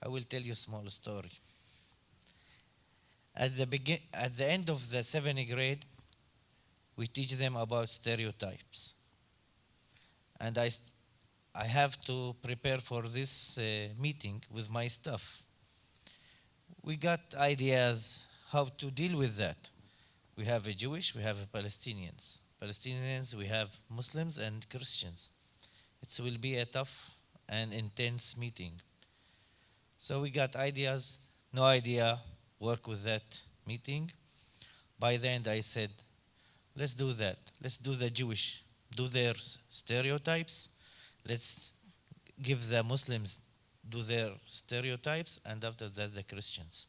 I will tell you a small story. At the end of the 7th grade, we teach them about stereotypes. And I have to prepare for this meeting with my staff. We got ideas how to deal with that. We have a Jewish, we have a Palestinians. Palestinians, we have Muslims and Christians. It will be a tough and intense meeting. So we got ideas, no idea, work with that meeting. By the end I said, let's do that. Let's do the Jewish, do their stereotypes. Let's give the Muslims do their stereotypes, and after that the Christians.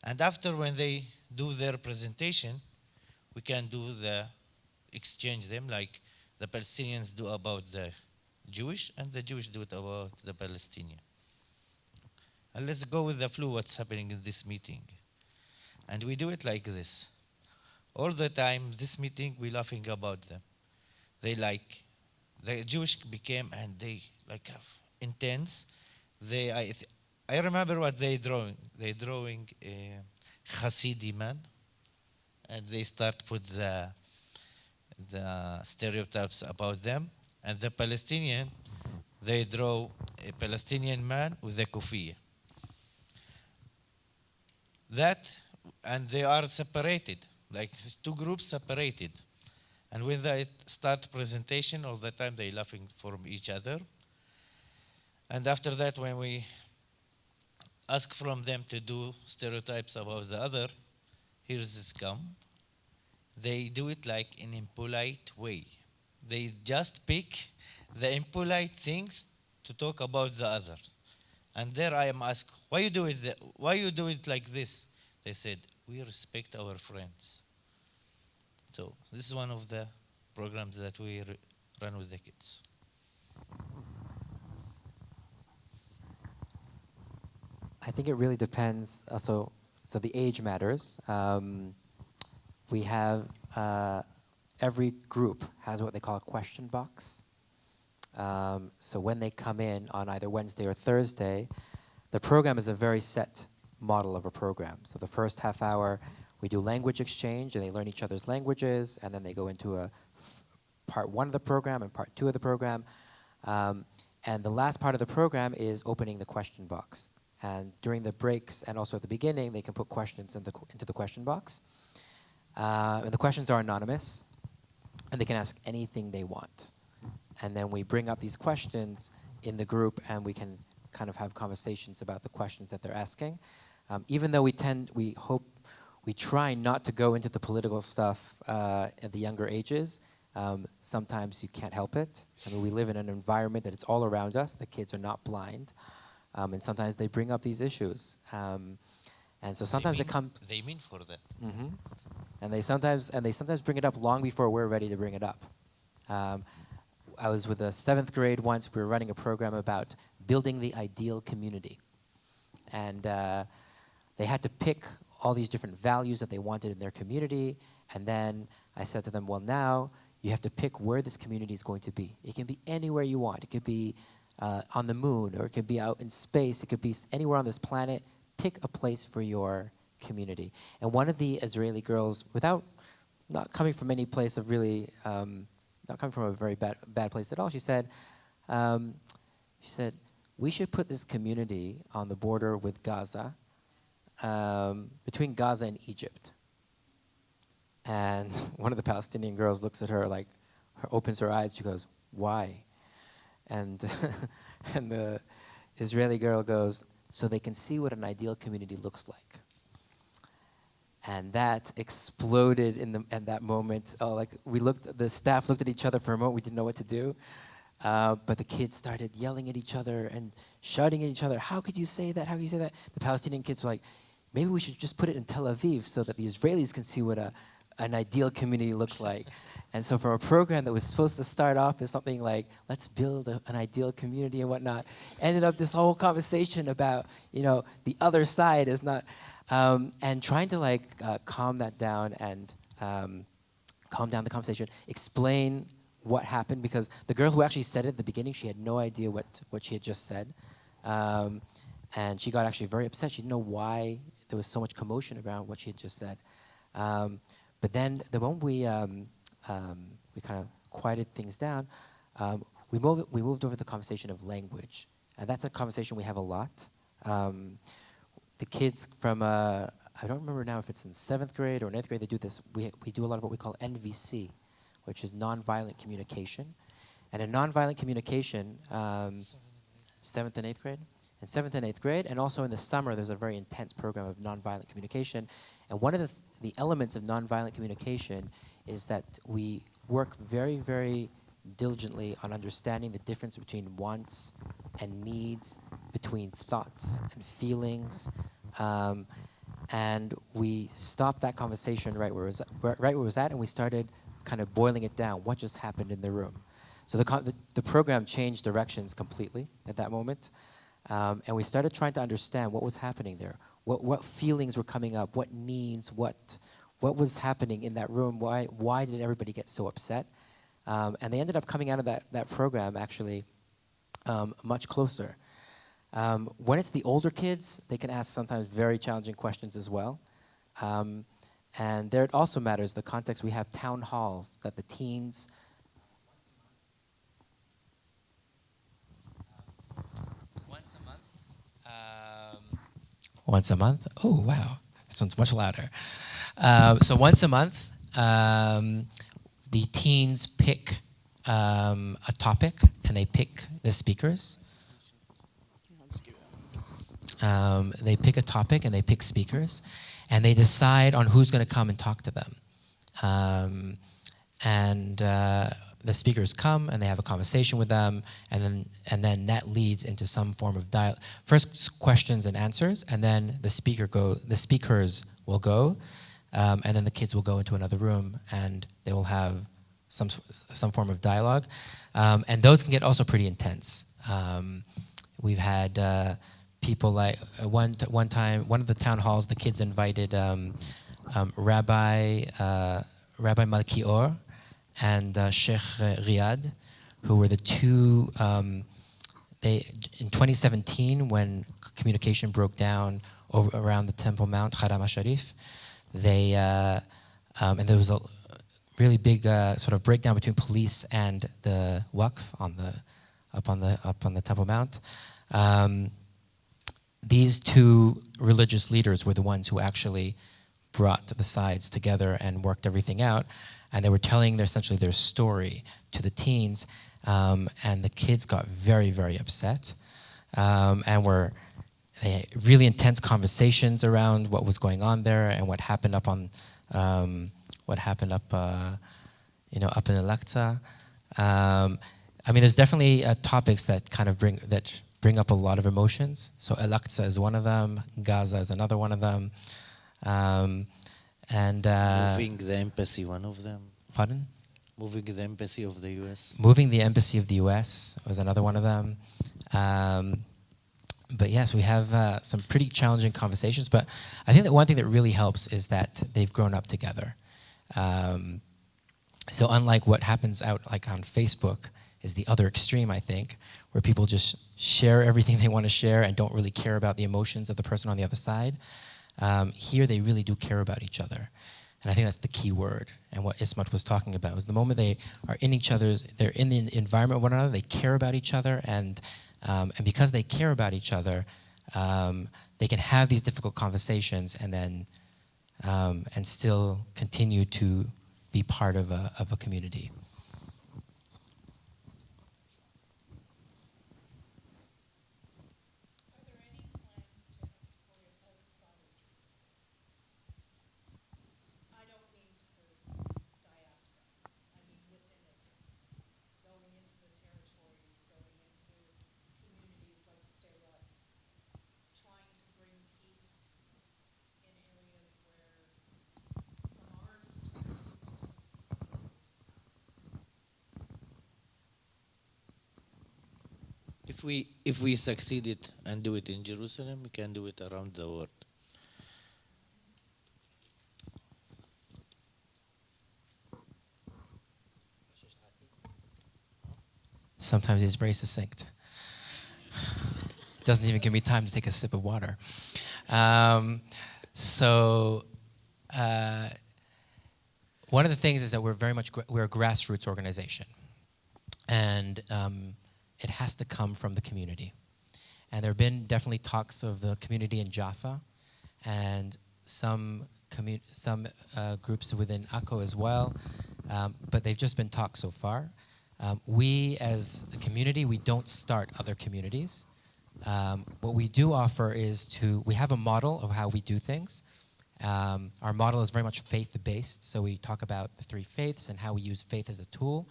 And after when they do their presentation, we can do exchange them like the Palestinians do about the Jewish and the Jewish do it about the Palestinian. And let's go with the flow what's happening in this meeting. And we do it like this. All the time, this meeting, we're laughing about them. The Jewish became, and they intense. I remember what they drawing. They drawing Hasidi man, and they start put the stereotypes about them. And the Palestinian, they draw a Palestinian man with a kufiya. That, and they are separated, like two groups separated. And when they start presentation, all the time they laughing from each other. And after that, when we ask from them to do stereotypes about the other, here's this come. They do it like in impolite way. They just pick the impolite things to talk about the others. And there I am asked, why you do it? Why you do it like this? They said, we respect our friends. So this is one of the programs that we run with the kids. I think it really depends. So the age matters. We have every group has what they call a question box. So when they come in on either Wednesday or Thursday, the program is a very set model of a program. So the first half hour, we do language exchange, and they learn each other's languages, and then they go into part one of the program and part two of the program. And the last part of the program is opening the question box. And during the breaks and also at the beginning, they can put questions into the question box. And the questions are anonymous, and they can ask anything they want. And then we bring up these questions in the group, and we can kind of have conversations about the questions that they're asking. Even though we try not to go into the political stuff at the younger ages, sometimes you can't help it. I mean, we live in an environment that it's all around us. The kids are not blind. And sometimes they bring up these issues. And so sometimes They mean for that. Mm-hmm. And they sometimes bring it up long before we're ready to bring it up. I was with the 7th grade once. We were running a program about building the ideal community. And they had to pick all these different values that they wanted in their community. And then I said to them, well, now you have to pick where this community is going to be. It can be anywhere you want. It could be on the moon, or it could be out in space. It could be anywhere on this planet. Pick a place for your community. And one of the Israeli girls, not coming from any place of really, not coming from a very bad place at all, she said, we should put this community on the border with Gaza, between Gaza and Egypt. And one of the Palestinian girls looks at her like, opens her eyes, she goes, why? And and the Israeli girl goes, so they can see what an ideal community looks like. And that exploded at that moment. The staff looked at each other for a moment. We didn't know what to do. But the kids started yelling at each other and shouting at each other. How could you say that? How could you say that? The Palestinian kids were like, maybe we should just put it in Tel Aviv so that the Israelis can see what an ideal community looks like. And so from a program that was supposed to start off as something like, let's build an ideal community and whatnot, ended up this whole conversation about, the other side is not, and trying to calm that down and calm down the conversation, explain what happened, because the girl who actually said it at the beginning, she had no idea what she had just said. And she got actually very upset. She didn't know why there was so much commotion around what she had just said. But then the moment we kind of quieted things down, we moved over the conversation of language. And that's a conversation we have a lot. The kids from, I don't remember now if it's in 7th grade or in 8th grade, they do this. We do a lot of what we call NVC, which is nonviolent communication. And in nonviolent communication, 7th and 8th grade? In 7th and 8th grade, and also in the summer, there's a very intense program of nonviolent communication. And one of the elements of nonviolent communication is that we work very, very diligently on understanding the difference between wants and needs, between thoughts and feelings. And we stopped that conversation right where it was at, and we started kind of boiling it down. What just happened in the room? So the program changed directions completely at that moment. And we started trying to understand what was happening there. What feelings were coming up? What needs? What was happening in that room? Why did everybody get so upset? And they ended up coming out of that program actually much closer. When it's the older kids, they can ask sometimes very challenging questions as well. And there it also matters the context. We have town halls that the teens. Once a month. Oh wow, this one's much louder. So once a month, the teens pick a topic and they pick the speakers. They pick a topic and they pick speakers, and they decide on who's going to come and talk to them. The speakers come and they have a conversation with them, and then that leads into some form of dialogue. First, questions and answers, and then the speakers will go, and then the kids will go into another room and they will have some form of dialogue, and those can get also pretty intense. We've had people like one time, one of the town halls, the kids invited Rabbi Malkior and Sheikh Riyad, who were the two. In 2017, when communication broke down around the Temple Mount, Haram HaSharif, and there was a really big sort of breakdown between police and the Waqf up on the Temple Mount. These two religious leaders were the ones who actually brought the sides together and worked everything out, and they were telling essentially their story to the teens, and the kids got very, very upset, and they had really intense conversations around what was going on there and what happened up in Al-Aqsa. I mean, there's definitely topics that kind of bring up a lot of emotions. So Al-Aqsa is one of them. Gaza is another one of them. Moving the embassy, one of them. Pardon? Moving the embassy of the U.S. Moving the embassy of the U.S. was another one of them. But yes, we have some pretty challenging conversations. But I think that one thing that really helps is that they've grown up together. So unlike what happens out like on Facebook is the other extreme, I think, where people just share everything they want to share and don't really care about the emotions of the person on the other side. Here they really do care about each other. And I think that's the key word. And what Ismat was talking about was the moment they are they're in the environment of one another, they care about each other, and because they care about each other, they can have these difficult conversations and then and still continue to be part of a community. If we succeeded and do it in Jerusalem, we can do it around the world. Sometimes he's very succinct. Doesn't even give me time to take a sip of water. One of the things is that we're a grassroots organization, and it has to come from the community. And there have been definitely talks of the community in Jaffa, and some groups within Akko as well, but they've just been talks so far. We as a community, we don't start other communities. What we do offer is we have a model of how we do things. Our model is very much faith-based, so we talk about the three faiths and how we use faith as a tool,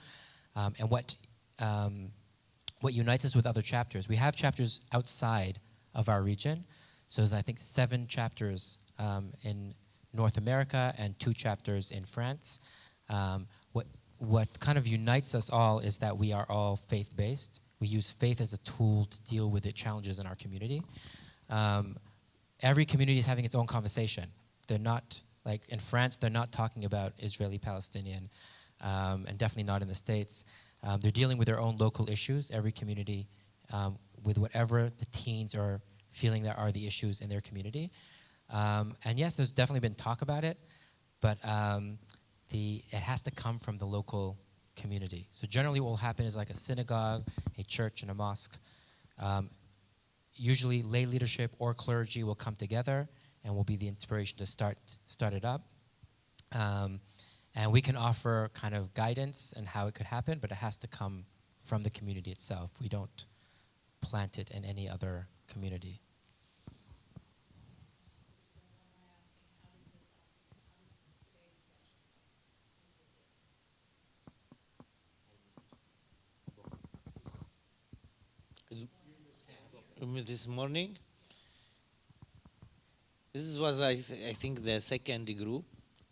and what unites us with other chapters. We have chapters outside of our region, so there's I think 7 chapters in North America and 2 chapters in France. What kind of unites us all is that we are all faith-based. We use faith as a tool to deal with the challenges in our community. Every community is having its own conversation. They're not, like in France, they're not talking about Israeli-Palestinian, and definitely not in the States. They're dealing with their own local issues, every community, with whatever the teens are feeling that are the issues in their community. And yes, there's definitely been talk about it, but it has to come from the local community. So generally what will happen is like a synagogue, a church, and a mosque. Usually lay leadership or clergy will come together and will be the inspiration to start it up. And we can offer kind of guidance and how it could happen, but it has to come from the community itself. We don't plant it in any other community. This morning, this was I think the second group.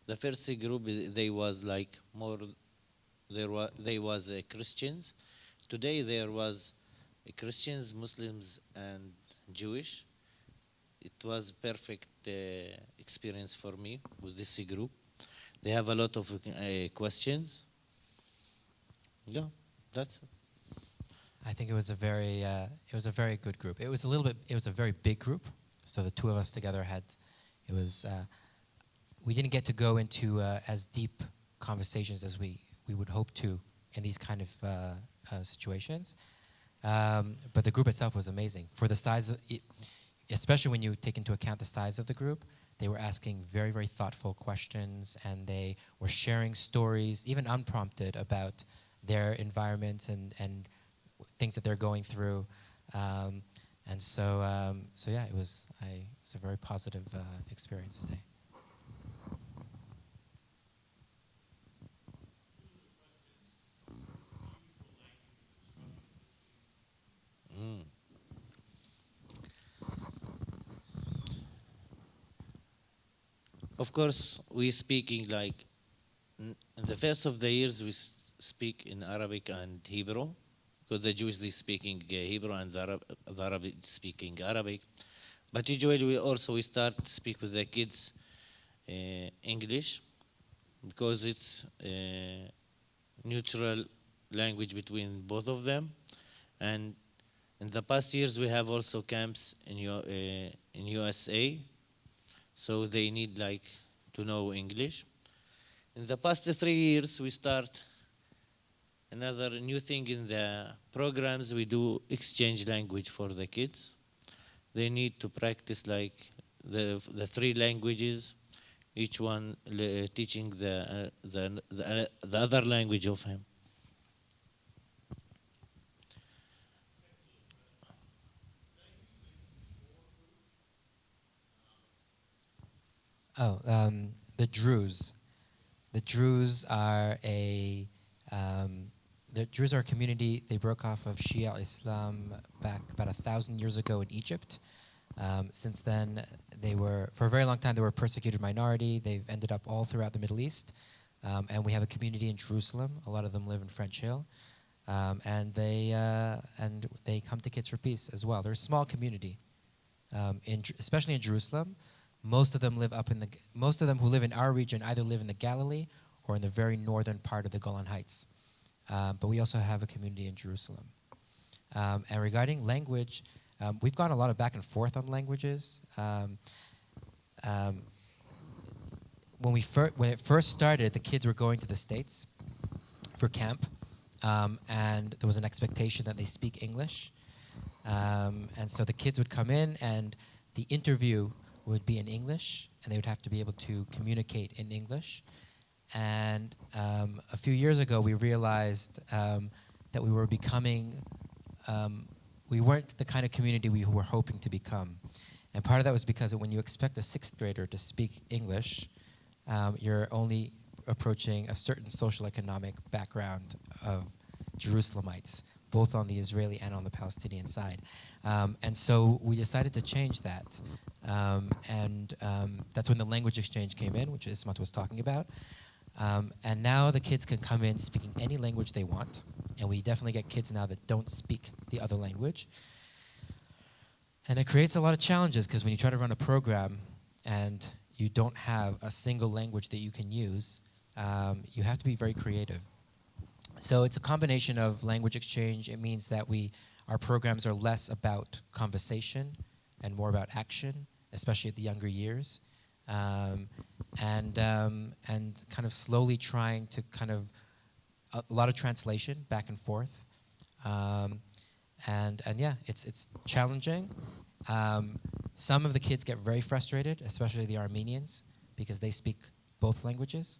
The first group they was like more. They was Christians. Today there was Christians, Muslims, and Jewish. It was perfect experience for me with this group. They have a lot of questions. Yeah, that's it. I think it was a very good group. It was a very big group. So the two of us together we didn't get to go into as deep conversations as we would hope to in these kind of situations. But the group itself was amazing. For the size, especially when you take into account the size of the group, they were asking very, very thoughtful questions, and they were sharing stories, even unprompted, about their environment and things that they're going through. And so yeah, it was a very positive experience today. Of course, we speaking like in the first of the years we speak in Arabic and Hebrew, because the Jews they speaking Hebrew and the Arab speaking Arabic. But usually we start to speak with the kids English, because it's neutral language between both of them. And in the past years we have also camps in USA, so they need like to know English. In the past 3 years we start another new thing in the programs. We do exchange language for the kids. They need to practice like the 3 languages, each one teaching the other language of him. The Druze. The Druze are a community. They broke off of Shia Islam back about 1,000 years ago in Egypt. Since then, for a very long time, they were a persecuted minority. They've ended up all throughout the Middle East. And we have a community in Jerusalem. A lot of them live in French Hill. And they come to Kids for Peace as well. They're a small community, especially in Jerusalem. Most of them who live in our region either live in the Galilee or in the very northern part of the Golan Heights. But we also have a community in Jerusalem. And regarding language, we've gone a lot of back and forth on languages. When it first started, the kids were going to the States for camp, and there was an expectation that they speak English. And so the kids would come in, and the interview would be in English, and they would have to be able to communicate in English. And a few years ago, we realized that we were becoming, we weren't the kind of community we were hoping to become. And part of that was because when you expect a 6th grader to speak English, you're only approaching a certain social economic background of Jerusalemites, both on the Israeli and on the Palestinian side. And so we decided to change that. And that's when the language exchange came in, which Ismat was talking about. And now the kids can come in speaking any language they want. And we definitely get kids now that don't speak the other language. And it creates a lot of challenges, because when you try to run a program and you don't have a single language that you can use, you have to be very creative. So it's a combination of language exchange. It means that our programs are less about conversation and more about action especially at the younger years, and kind of slowly trying to kind of a lot of translation back and forth, and yeah, it's challenging. Some of the kids get very frustrated, especially the Armenians, because they speak both languages.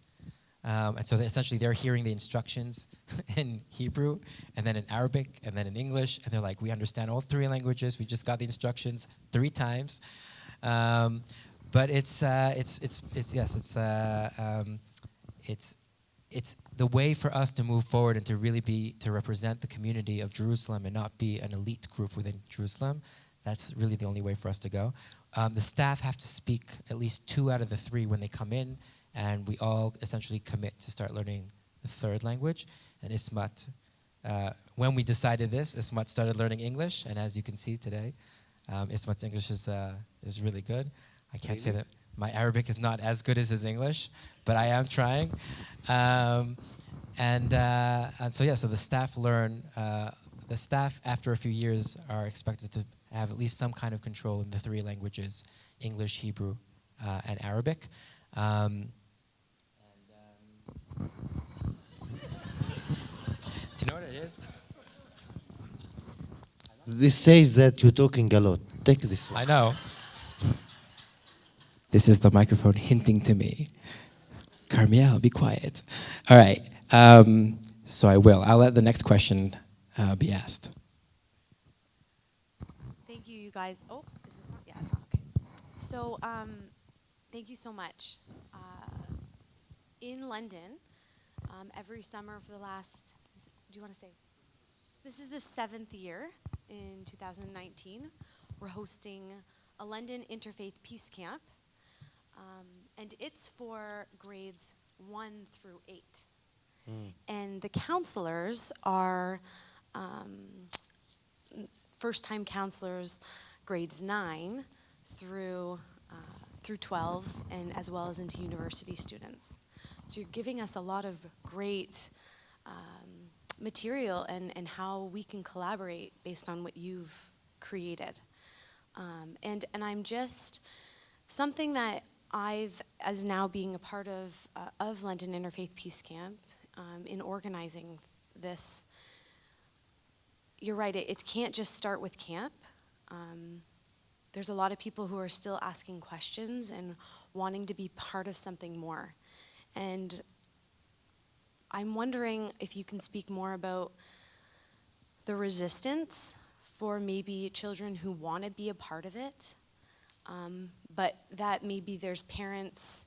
And so essentially they're hearing the instructions in Hebrew, and then in Arabic, and then in English, and they're like, we understand all three languages, we just got the instructions 3 times. But it's the way for us to move forward and to really to represent the community of Jerusalem and not be an elite group within Jerusalem. That's really the only way for us to go. The staff have to speak at least 2 out of the 3 when they come in, and we all essentially commit to start learning the 3rd language. And Ismat, when we decided this, Ismat started learning English, and as you can see today, Ismat's English is really good. I can't say that my Arabic is not as good as his English, but I am trying. And so yeah, so the staff learn. The staff, after a few years, are expected to have at least some kind of control in the 3 languages: English, Hebrew, and Arabic. Do you know what it is? This says that you're talking a lot. Take this one. I know. This is the microphone hinting to me. Carmiel, be quiet. All right. So I will. I'll let the next question be asked. Thank you, you guys. Oh, is this on? Yeah, it's on. Okay. So, thank you so much. In London, every summer for the last, do you want to say? This is the 7th year in 2019. We're hosting a London Interfaith Peace Camp, and it's for grades 1 through 8. And the counselors are first-time counselors, grades 9 through 12, and as well as into university students. So you're giving us a lot of great material and how we can collaborate based on what you've created. And I'm just, something that I've, as now being a part of London Interfaith Peace Camp, in organizing this, you're right, it can't just start with camp. There's a lot of people who are still asking questions and wanting to be part of something more. And I'm wondering if you can speak more about the resistance for maybe children who want to be a part of it, but that maybe there's parents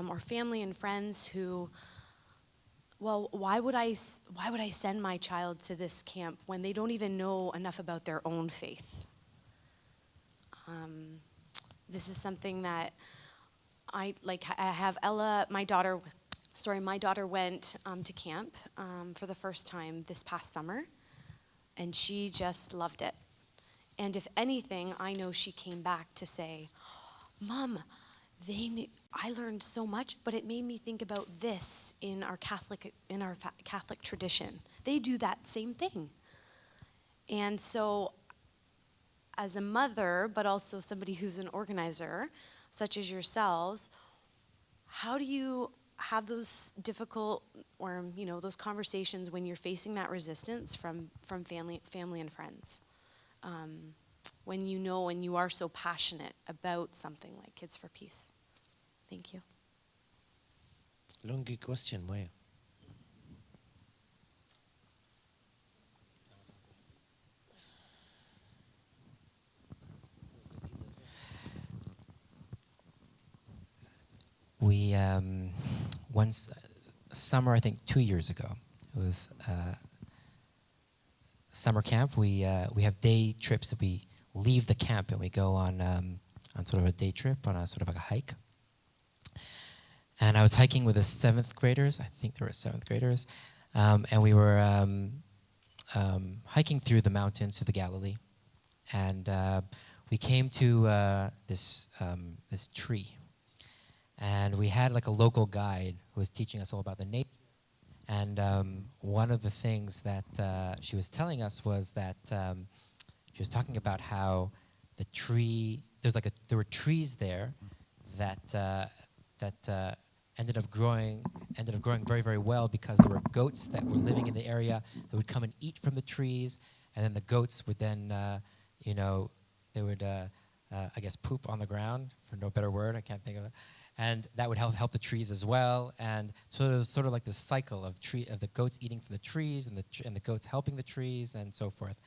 or family and friends who, well, why would I send my child to this camp when they don't even know enough about their own faith? This is something that I have Ella, my daughter went to camp for the first time this past summer, and she just loved it. And if anything, I know she came back to say, Mom, I learned so much, but it made me think about this in our Catholic tradition. They do that same thing. And so, as a mother, but also somebody who's an organizer, such as yourselves, how do you have those difficult, or those conversations when you're facing that resistance from family and friends? When you know and you are so passionate about something like Kids for Peace. Thank you. Long question, Maya. We once summer, I think 2 years ago, it was summer camp. We have day trips that we leave the camp and we go on sort of a day trip, on a sort of like a hike. And I was hiking with the 7th graders. I think there were 7th graders, and we were hiking through the mountains to the Galilee, and we came to this tree, and we had like a local guide who was teaching us all about the nature. And one of the things that she was telling us was that she was talking about how the tree there were trees there that ended up growing very, very well because there were goats that were living in the area that would come and eat from the trees, and then the goats would then, they would, I guess, poop on the ground, for no better word, I can't think of it, and that would help the trees as well. And so it was sort of like this cycle of the goats eating from the trees and the goats helping the trees and so forth.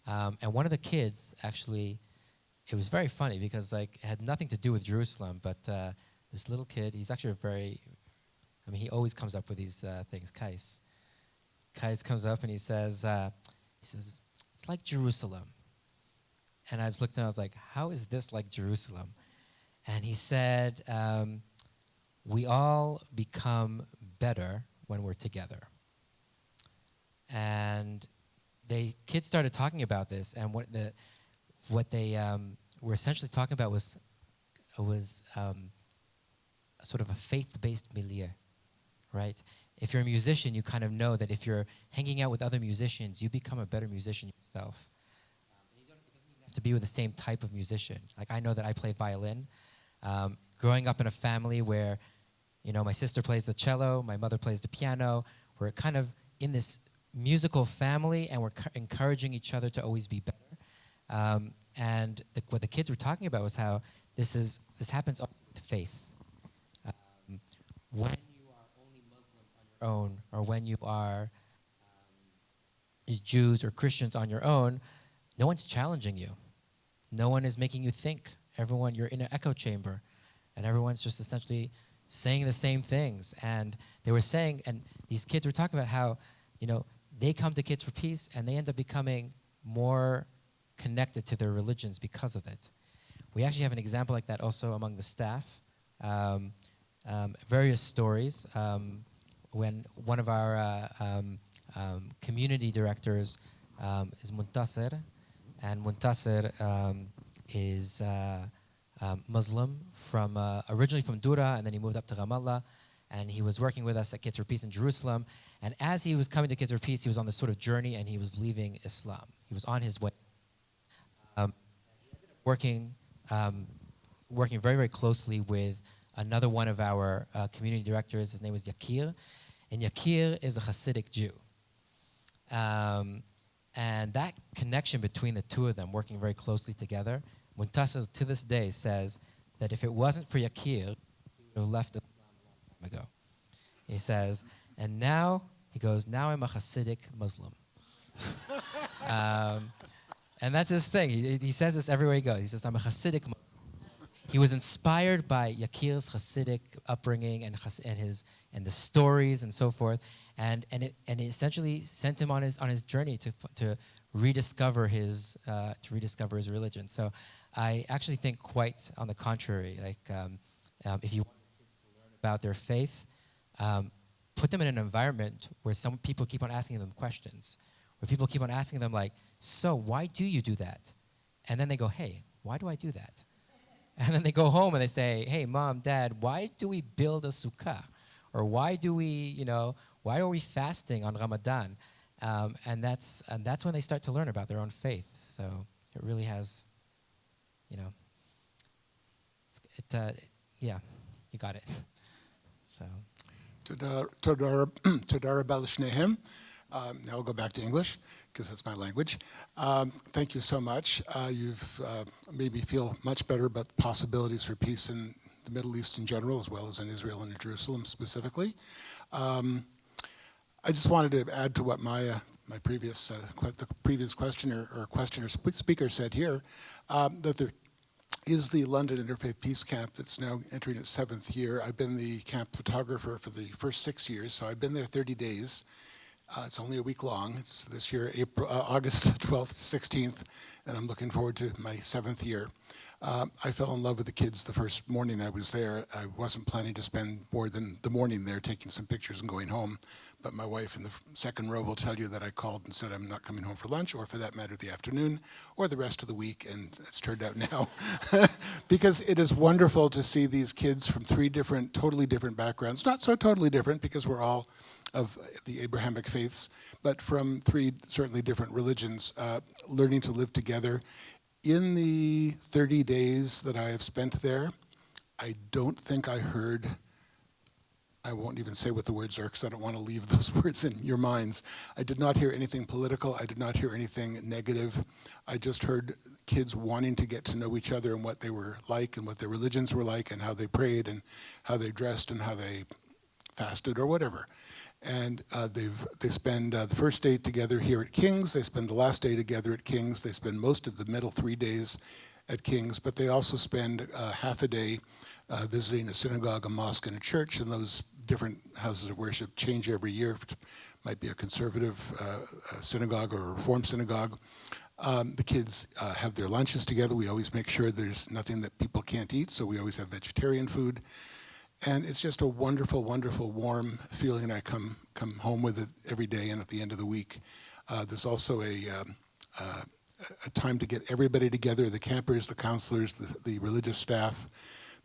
And one of the kids actually, it was very funny because it had nothing to do with Jerusalem, but this little kid, he's actually he always comes up with these things. Kais comes up and he says, it's like Jerusalem. And I just looked and I was like, how is this like Jerusalem? And he said, we all become better when we're together. And kids started talking about this, and what they were essentially talking about was sort of a faith-based milieu, right? If you're a musician, you kind of know that if you're hanging out with other musicians, you become a better musician yourself. It doesn't even have to be with the same type of musician. Like, I know that I play violin. Growing up in a family where, my sister plays the cello, my mother plays the piano, we're kind of in this musical family, and we're encouraging each other to always be better. And what the kids were talking about was how this happens with faith. When you are only Muslim on your own, or when you are Jews or Christians on your own, no one's challenging you. No one is making you think. You're in an echo chamber, and everyone's just essentially saying the same things. And they were saying, and these kids were talking about how, they come to Kids for Peace, and they end up becoming more connected to their religions because of it. We actually have an example like that also among the staff. Various stories. When one of our community directors is Muntasir, and Muntasir is Muslim originally from Dura, and then he moved up to Ramallah, and he was working with us at Kids for Peace in Jerusalem. And as he was coming to Kids for Peace, he was on this sort of journey, and he was leaving Islam. He was on his way. He ended up working very, very closely with another one of our community directors. His name was Yakir, and Yakir is a Hasidic Jew. And that connection between the two of them, working very closely together, Muntasir to this day says that if it wasn't for Yakir, he would have left Islam a long time ago. He says, and now, he goes, now I'm a Hasidic Muslim. And that's his thing. He says this everywhere he goes. He says, I'm a Hasidic Muslim. He was inspired by Yakir's Hasidic upbringing and the stories and so forth, and it essentially sent him on his journey to rediscover his religion. So I actually think quite on the contrary. If you want kids to learn about their faith, put them in an environment where some people keep on asking them questions, where people keep on asking them so why do you do that? And then they go, hey, why do I do that? And then they go home and they say, hey, Mom, Dad, why do we build a sukkah? Or why are we fasting on Ramadan? And that's when they start to learn about their own faith. So it really has, you got it. So. Todar Balishnehem. Now I'll go back to English, because that's my language. Thank you so much. You've made me feel much better about the possibilities for peace in the Middle East in general, as well as in Israel and in Jerusalem specifically. I just wanted to add to what my previous speaker said here, that there is the London Interfaith Peace Camp that's now entering its 7th year. I've been the camp photographer for the first 6 years, so I've been there 30 days. It's only a week long. It's this year, August 12th, 16th, and I'm looking forward to my 7th year. I fell in love with the kids the first morning I was there. I wasn't planning to spend more than the morning there taking some pictures and going home, but my wife in the second row will tell you that I called and said I'm not coming home for lunch, or for that matter, the afternoon, or the rest of the week, and it's turned out now. Because it is wonderful to see these kids from 3 totally different backgrounds, not so totally different because we're all of the Abrahamic faiths, but from 3 certainly different religions, learning to live together In the 30 days that I have spent there, I don't think I heard, I won't even say what the words are because I don't want to leave those words in your minds. I did not hear anything political. I did not hear anything negative. I just heard kids wanting to get to know each other and what they were like and what their religions were like and how they prayed and how they dressed and how they fasted or whatever. And they spend the first day together here at King's. They spend the last day together at King's. They spend most of the middle 3 days at King's, but they also spend half a day visiting a synagogue, a mosque, and a church, and those different houses of worship change every year. It might be a conservative synagogue or a reform synagogue. The kids have their lunches together. We always make sure there's nothing that people can't eat, so we always have vegetarian food. And it's just a wonderful, wonderful, warm feeling. I come home with it every day and at the end of the week. There's also a time to get everybody together, the campers, the counselors, the religious staff,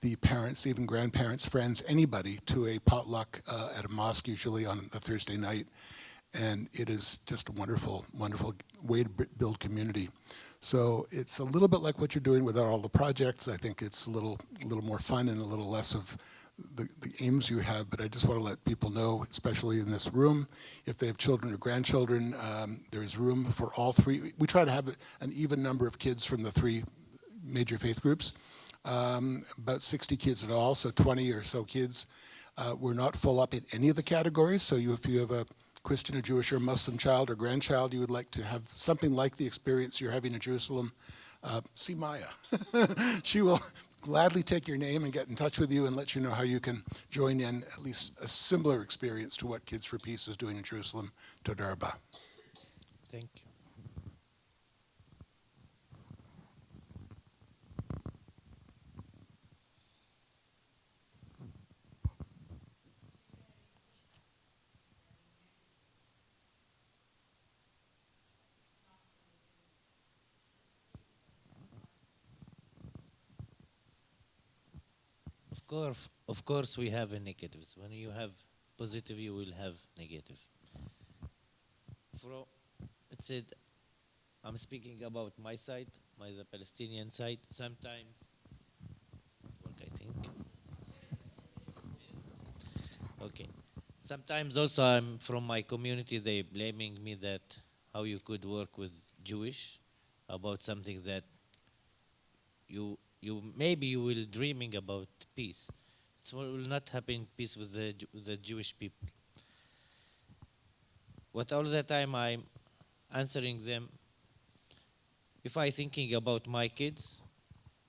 the parents, even grandparents, friends, anybody, to a potluck at a mosque, usually on the Thursday night. And it is just a wonderful, wonderful way to build community. So it's a little bit like what you're doing with all the projects. I think it's a little more fun and a little less of the aims you have, but I just want to let people know, especially in this room, if they have children or grandchildren, there is room for all three. We try to have an even number of kids from the 3 major faith groups, about 60 kids in all, so 20 or so kids. We're not full up in any of the categories, so if you have a Christian or Jewish or Muslim child or grandchild, you would like to have something like the experience you're having in Jerusalem, see Maya. She will gladly take your name and get in touch with you and let you know how you can join in at least a similar experience to what Kids for Peace is doing in Jerusalem. Toda rabah. Thank you. Of course, we have a negatives. When you have positive, you will have negative. It said, I'm speaking about my side, the Palestinian side. Sometimes, I think. Okay. Sometimes also I'm from my community. They blaming me that how you could work with Jewish about something that you maybe you will dreaming about peace. It will not happen peace with the Jewish people. But all the time I'm answering them. If I thinking about my kids,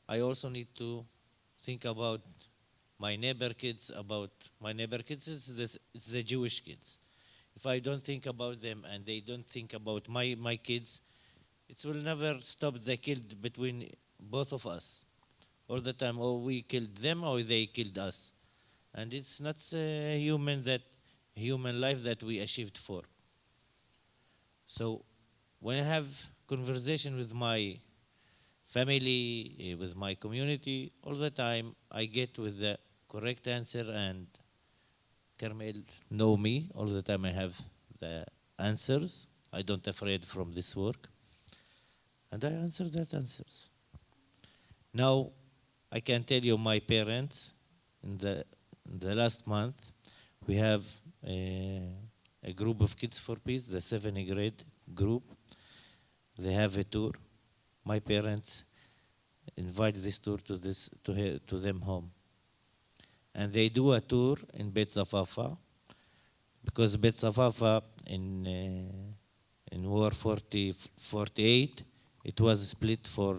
I also need to think about my neighbor kids. About my neighbor kids, it's the Jewish kids. If I don't think about them and they don't think about my kids, it will never stop the kill between both of us. All the time, or we killed them or they killed us. And it's not a human life that we achieved for. So when I have conversation with my family, with my community, all the time I get with the correct answer, and Carmiel know me. All the time I have the answers. I don't afraid from this work. And I answer that answers. Now, I can tell you my parents, in the last month, we have a group of Kids for Peace, the 7th grade group. They have a tour. My parents invite this tour to them home. And they do a tour in Beit Zafafa, because Beit Zafafa in War 48, it was split for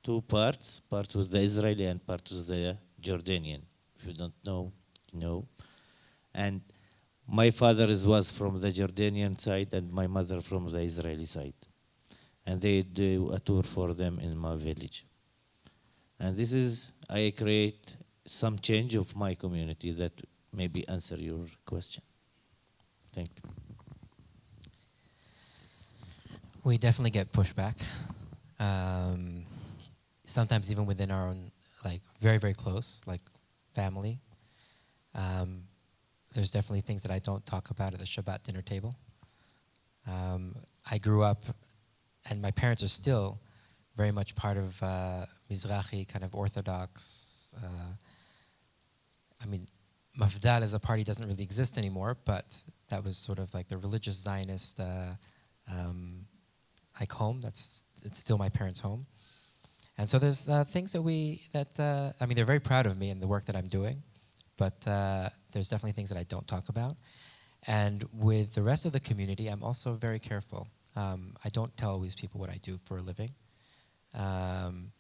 2 parts. Part was the Israeli and part was the Jordanian. If you don't know, you know. And my father was from the Jordanian side and my mother from the Israeli side. And they do a tour for them in my village. And this is, I create some change of my community that maybe answer your question. Thank you. We definitely get pushback. Sometimes even within our own, like very, very close, like family. There's definitely things that I don't talk about at the Shabbat dinner table. I grew up, and my parents are still very much part of Mizrahi kind of Orthodox. I mean, Mafdal as a party doesn't really exist anymore, but that was sort of like the religious Zionist like home. It's still my parents' home. And so there's things that I mean, they're very proud of me and the work that I'm doing, but there's definitely things that I don't talk about. And with the rest of the community, I'm also very careful. I don't tell always people what I do for a living. When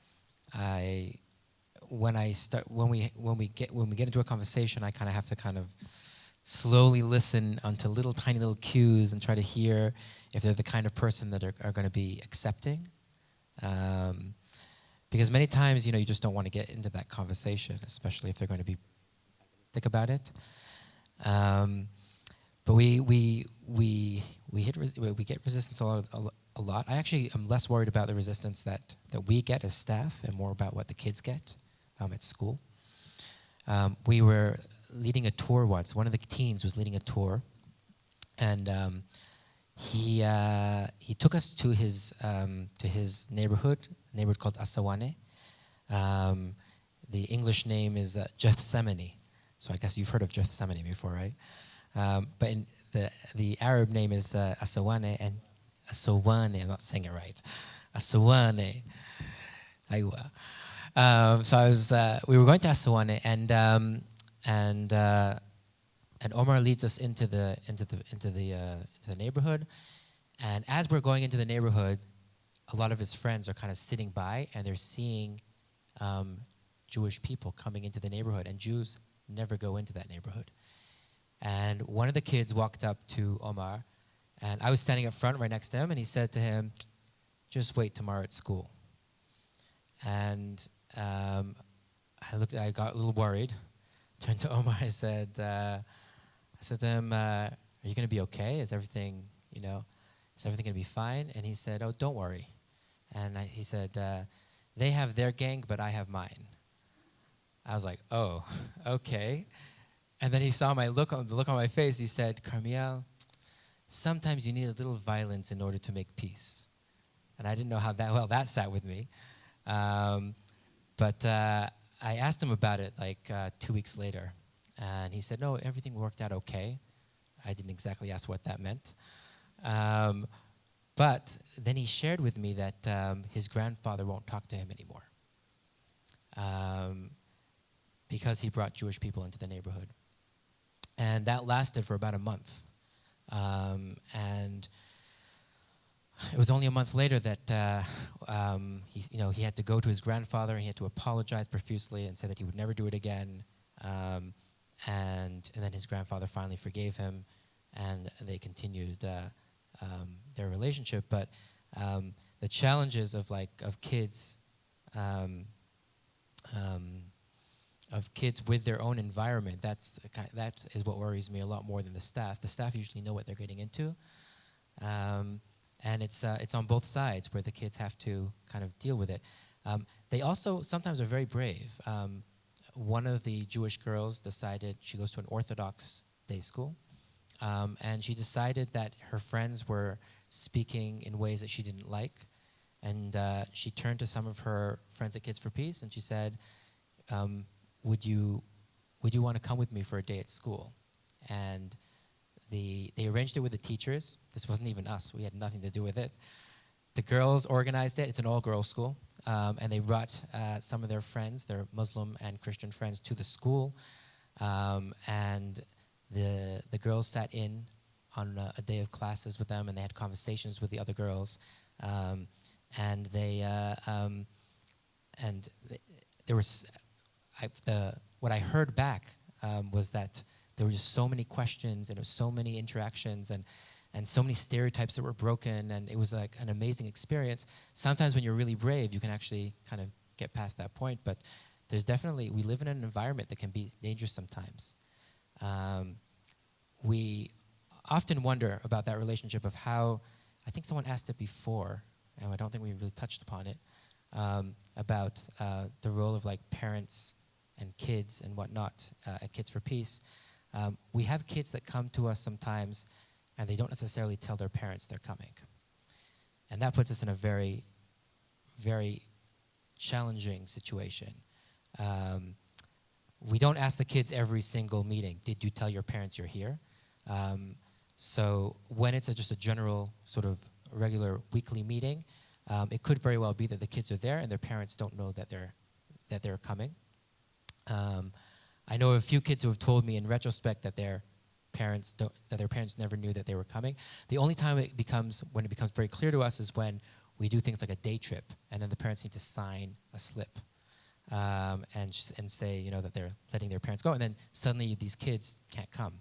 we get into a conversation, I kind of have to kind of slowly listen onto tiny little cues and try to hear if they're the kind of person that are going to be accepting. Because many times, you just don't want to get into that conversation, especially if they're going to be thick about it. But we get resistance a lot. I actually am less worried about the resistance that we get as staff and more about what the kids get at school. We were leading a tour once. One of the teens was leading a tour, and he took us to his neighborhood called Asawane. The English name is Gethsemane. So I guess you've heard of Gethsemane before, right? But in the Arab name is Asawane, and Asawane, I'm not saying it right. Asawane. Aywa. So we were going to Asawane, and Omar leads us into the neighborhood. And as we're going into the neighborhood, a lot of his friends are kind of sitting by, and they're seeing Jewish people coming into the neighborhood, and Jews never go into that neighborhood. And one of the kids walked up to Omar, and I was standing up front right next to him, and he said to him, "Just wait tomorrow at school." And I got a little worried. Turned to Omar, I said to him, "Are you going to be okay? Is everything going to be fine?" And he said, "Oh, don't worry." And he said, "They have their gang, but I have mine." I was like, "Oh, okay." And then he saw the look on my face. He said, "Carmiel, sometimes you need a little violence in order to make peace." And I didn't know how that sat with me. But I asked him about it 2 weeks later. And he said, "No, everything worked out okay." I didn't exactly ask what that meant. But then he shared with me that his grandfather won't talk to him anymore because he brought Jewish people into the neighborhood. And that lasted for about a month. And it was only a month later that he had to go to his grandfather and he had to apologize profusely and say that he would never do it again. And then his grandfather finally forgave him, and they continued their relationship. But the challenges of kids. Of kids with their own environment, that is what worries me a lot more than the staff. The staff usually know what they're getting into, and it's on both sides where the kids have to kind of deal with it. They also sometimes are very brave. One of the Jewish girls decided, she goes to an Orthodox day school, and she decided that her friends were speaking in ways that she didn't like, and she turned to some of her friends at Kids for Peace, and she said, would you want to come with me for a day at school? And they arranged it with the teachers. This wasn't even us. We had nothing to do with it. The girls organized it. It's an all-girls school. And they brought some of their friends, their Muslim and Christian friends, to the school. And the girls sat in on a day of classes with them, and they had conversations with the other girls. And there was... what I heard back was that there were just so many questions, and there was so many interactions, and so many stereotypes that were broken, and it was like an amazing experience. Sometimes when you're really brave, you can actually kind of get past that point, but we live in an environment that can be dangerous sometimes. We often wonder about that relationship of how, I think someone asked it before, and I don't think we really touched upon it, about the role of parents and kids and whatnot at Kids for Peace. We have kids that come to us sometimes, and they don't necessarily tell their parents they're coming. And that puts us in a very, very challenging situation. We don't ask the kids every single meeting, did you tell your parents you're here? So when it's just a general sort of regular weekly meeting, it could very well be that the kids are there and their parents don't know that they're coming. I know a few kids who have told me in retrospect that their parents never knew that they were coming. The only time when it becomes very clear to us is when we do things like a day trip, and then the parents need to sign a slip and say, you know, that they're letting their parents go, and then suddenly these kids can't come.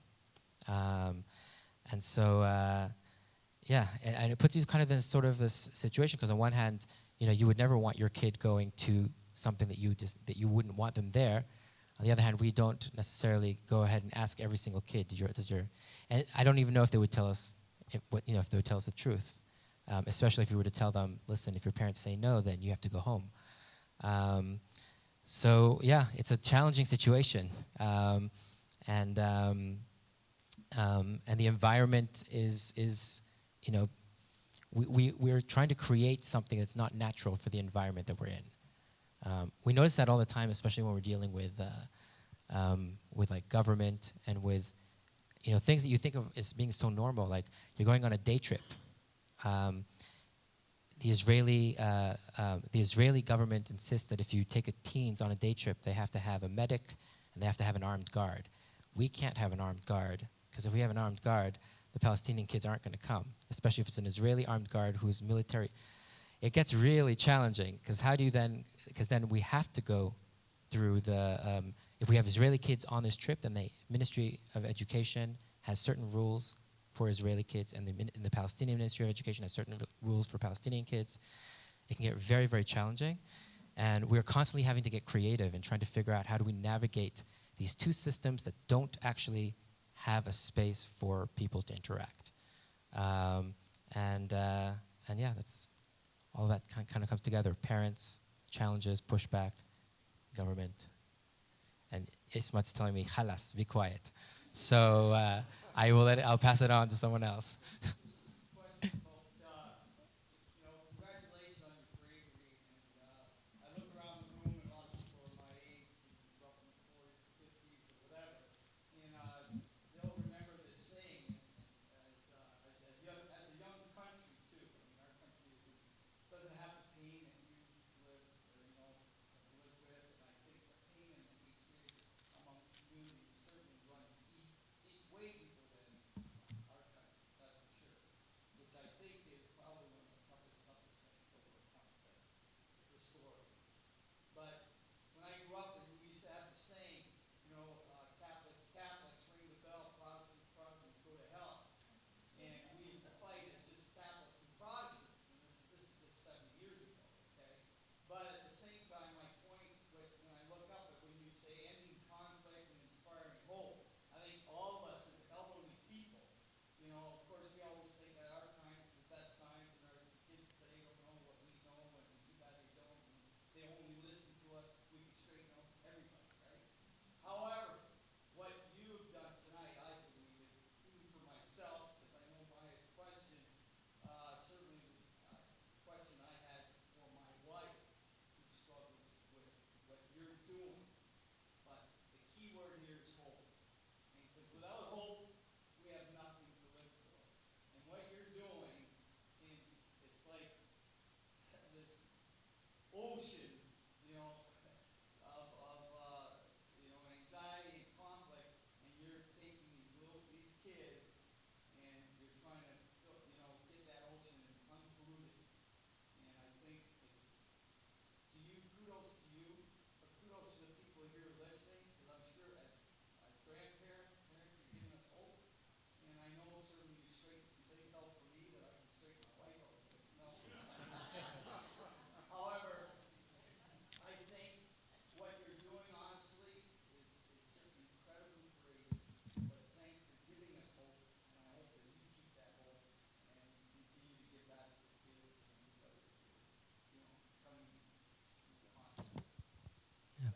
And so, and it puts you kind of in sort of this situation, because on one hand, you know, you would never want your kid going to something that you wouldn't want them there. On the other hand, we don't necessarily go ahead and ask every single kid, and I don't even know if they would tell us, if they would tell us the truth, especially if we were to tell them, listen, if your parents say no, then you have to go home. So yeah, it's a challenging situation, and the environment is you know, we're trying to create something that's not natural for the environment that we're in. We notice that all the time, especially when we're dealing with like government and with, you know, things that you think of as being so normal, like you're going on a day trip. The Israeli government insists that if you take a teens on a day trip, they have to have a medic and they have to have an armed guard. We can't have an armed guard, because if we have an armed guard, the Palestinian kids aren't going to come, especially if it's an Israeli armed guard who's military. It gets really challenging, because then we have to go through the, if we have Israeli kids on this trip, then the Ministry of Education has certain rules for Israeli kids, and the Palestinian Ministry of Education has certain rules for Palestinian kids. It can get very, very challenging, and we're constantly having to get creative and trying to figure out how do we navigate these two systems that don't actually have a space for people to interact. And yeah, that's all that kind of comes together. Parents, challenges, pushback, government. And Ismat's telling me, halas, be quiet. So I'll pass it on to someone else.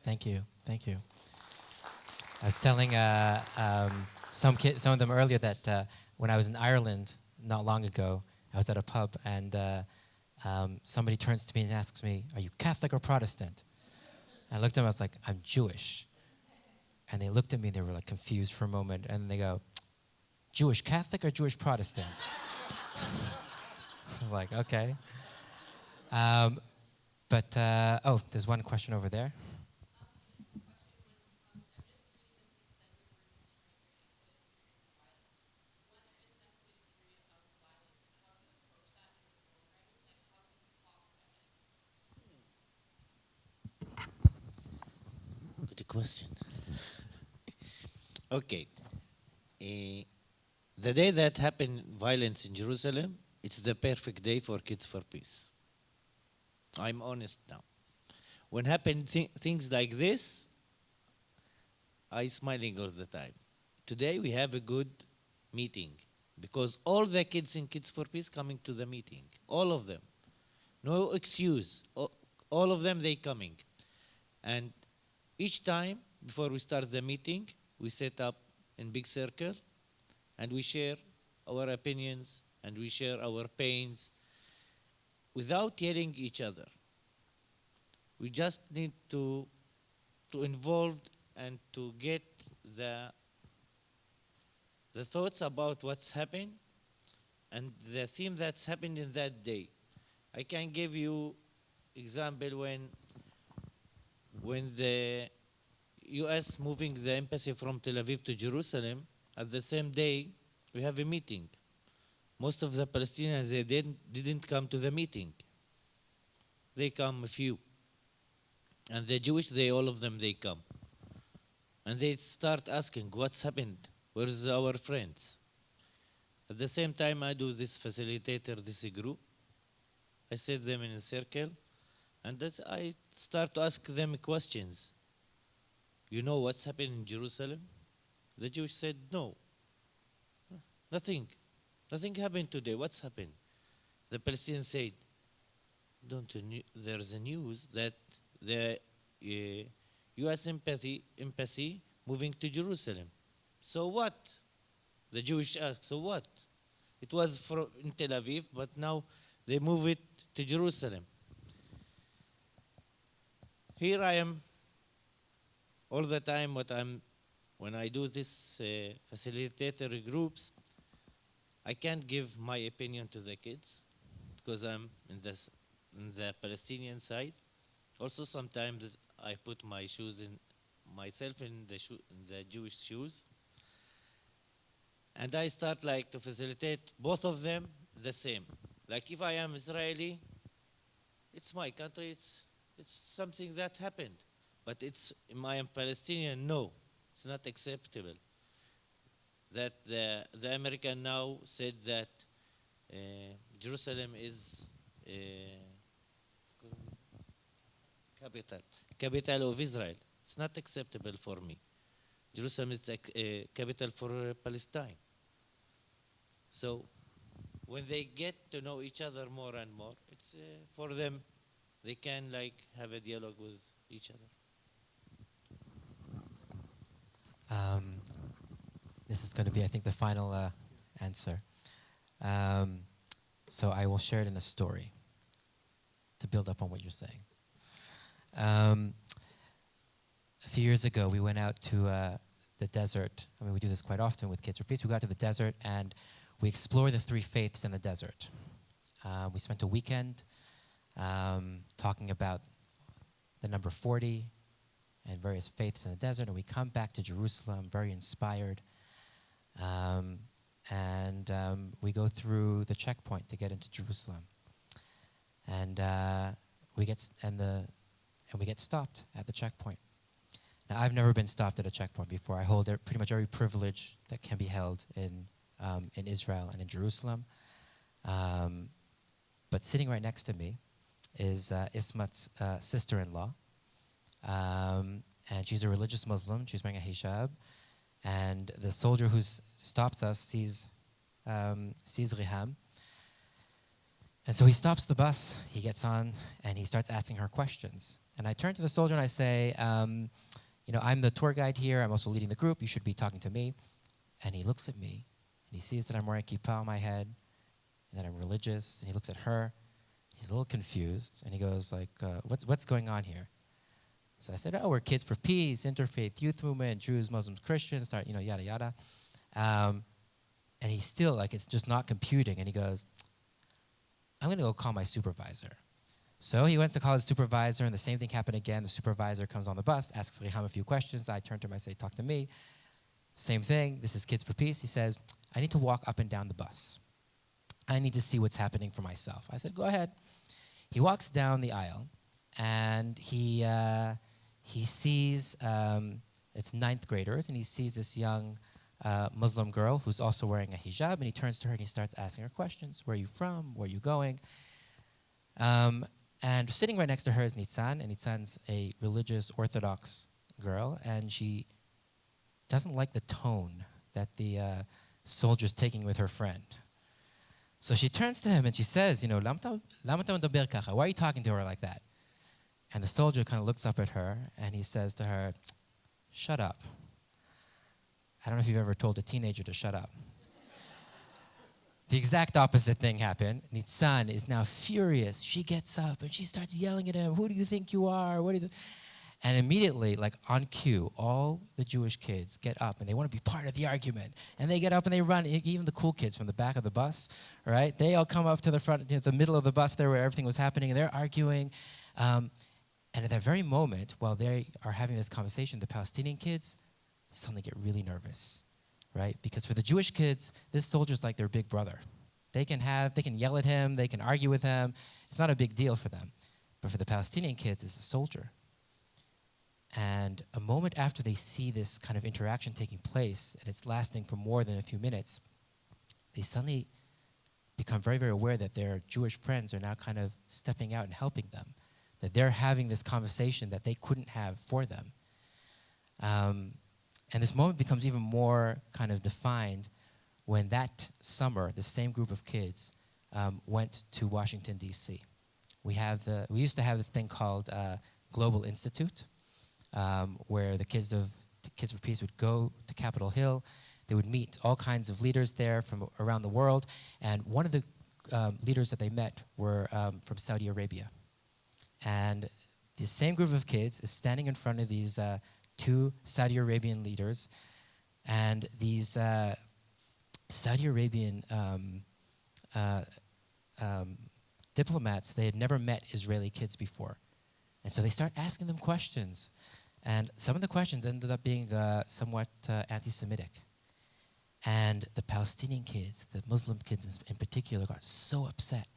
Thank you. I was telling some of them earlier that when I was in Ireland not long ago, I was at a pub, and somebody turns to me and asks me, "Are you Catholic or Protestant?" I looked at them, I was like, "I'm Jewish." And they looked at me, they were like confused for a moment, and they go, "Jewish Catholic or Jewish Protestant?" I was like, okay. There's one question over there. Good question. Okay. The day that happened violence in Jerusalem, it's the perfect day for Kids for Peace. I'm honest now. When happen things like this, I smiling all the time. Today we have a good meeting because all the kids in Kids for Peace coming to the meeting, all of them, no excuse. All of them they coming, and each time before we start the meeting, we set up in big circle, and we share our opinions and we share our pains without yelling each other. We just need to involve and to get the thoughts about what's happened and the theme that's happened in that day. I can give you example when the U.S. moving the embassy from Tel Aviv to Jerusalem, at the same day we have a meeting. Most of the Palestinians, they didn't come to the meeting. They come a few. And the Jewish, all of them, they come. And they start asking, what's happened? Where's our friends? At the same time, I do this facilitator, this group. I set them in a circle, and I start to ask them questions. You know what's happened in Jerusalem? The Jewish said, no. Nothing. Nothing happened today. What's happened? The Palestinians said, there's a news that the U.S. embassy moving to Jerusalem. So what? The Jewish asked, so what? It was in Tel Aviv, but now they move it to Jerusalem. Here I am all the time. When I do this facilitator groups, I can't give my opinion to the kids because I'm in the Palestinian side. Also, sometimes I put myself in the Jewish shoes, and I start to facilitate both of them the same. Like if I am Israeli, it's my country. It's something that happened, but I am Palestinian. No, it's not acceptable. That the American now said that Jerusalem is capital of Israel. It's not acceptable for me. Jerusalem is a capital for Palestine. So when they get to know each other more and more, it's for them, they can have a dialogue with each other. This is going to be, I think, the final answer. So I will share it in a story to build up on what you're saying. A few years ago, we went out to the desert. I mean, we do this quite often with Kids for Peace. We got to the desert, and we explored the three faiths in the desert. We spent a weekend talking about the number 40 and various faiths in the desert, and we come back to Jerusalem very inspired. We go through the checkpoint to get into Jerusalem, and we get stopped at the checkpoint. Now, I've never been stopped at a checkpoint before. I hold pretty much every privilege that can be held in Israel and in Jerusalem. But sitting right next to me is Ismat's sister-in-law, and she's a religious Muslim. She's wearing a hijab. And the soldier who stops us sees Riham. And so he stops the bus, he gets on, and he starts asking her questions. And I turn to the soldier and I say, I'm the tour guide here, I'm also leading the group, you should be talking to me. And he looks at me, and he sees that I'm wearing a kippah on my head, and that I'm religious, and he looks at her, He's a little confused, and he goes like, what's going on here? So I said, oh, we're Kids for Peace, interfaith youth movement, Jews, Muslims, Christians, start, yada, yada. And he's still like, it's just not computing. And he goes, I'm going to go call my supervisor. So he went to call his supervisor, and the same thing happened again. The supervisor comes on the bus, asks Riham a few questions. I turn to him, I say, talk to me. Same thing, this is Kids for Peace. He says, I need to walk up and down the bus. I need to see what's happening for myself. I said, go ahead. He walks down the aisle, and he sees, it's ninth graders, and he sees this young Muslim girl who's also wearing a hijab, and he turns to her and he starts asking her questions. Where are you from? Where are you going? And sitting right next to her is Nitzan, and Nitzan's a religious Orthodox girl, and she doesn't like the tone that the soldier's taking with her friend. So she turns to him and she says, "Lama ta medaber kacha? Why are you talking to her like that?" And the soldier kind of looks up at her and he says to her, "Shut up." I don't know if you've ever told a teenager to shut up. The exact opposite thing happened. Nitzan is now furious. She gets up and she starts yelling at him, "Who do you think you are? What do you?" And immediately, like on cue, all the Jewish kids get up and they want to be part of the argument. And they get up and they run, even the cool kids from the back of the bus, right? They all come up to the front, the middle of the bus there where everything was happening, and they're arguing. And at that very moment, while they are having this conversation, the Palestinian kids suddenly get really nervous, right? Because for the Jewish kids, this soldier's like their big brother. They can yell at him, they can argue with him. It's not a big deal for them. But for the Palestinian kids, it's a soldier. And a moment after they see this kind of interaction taking place, and it's lasting for more than a few minutes, they suddenly become very, very aware that their Jewish friends are now kind of stepping out and helping them, that they're having this conversation that they couldn't have for them. And this moment becomes even more kind of defined when that summer, the same group of kids went to Washington, D.C. We used to have this thing called Global Institute, where the Kids for Peace would go to Capitol Hill. They would meet all kinds of leaders there from around the world. And one of the leaders that they met were from Saudi Arabia. And the same group of kids is standing in front of these two Saudi Arabian leaders. And these Saudi Arabian diplomats, they had never met Israeli kids before. And so they start asking them questions. And some of the questions ended up being somewhat anti-Semitic. And the Palestinian kids, the Muslim kids in particular, got so upset.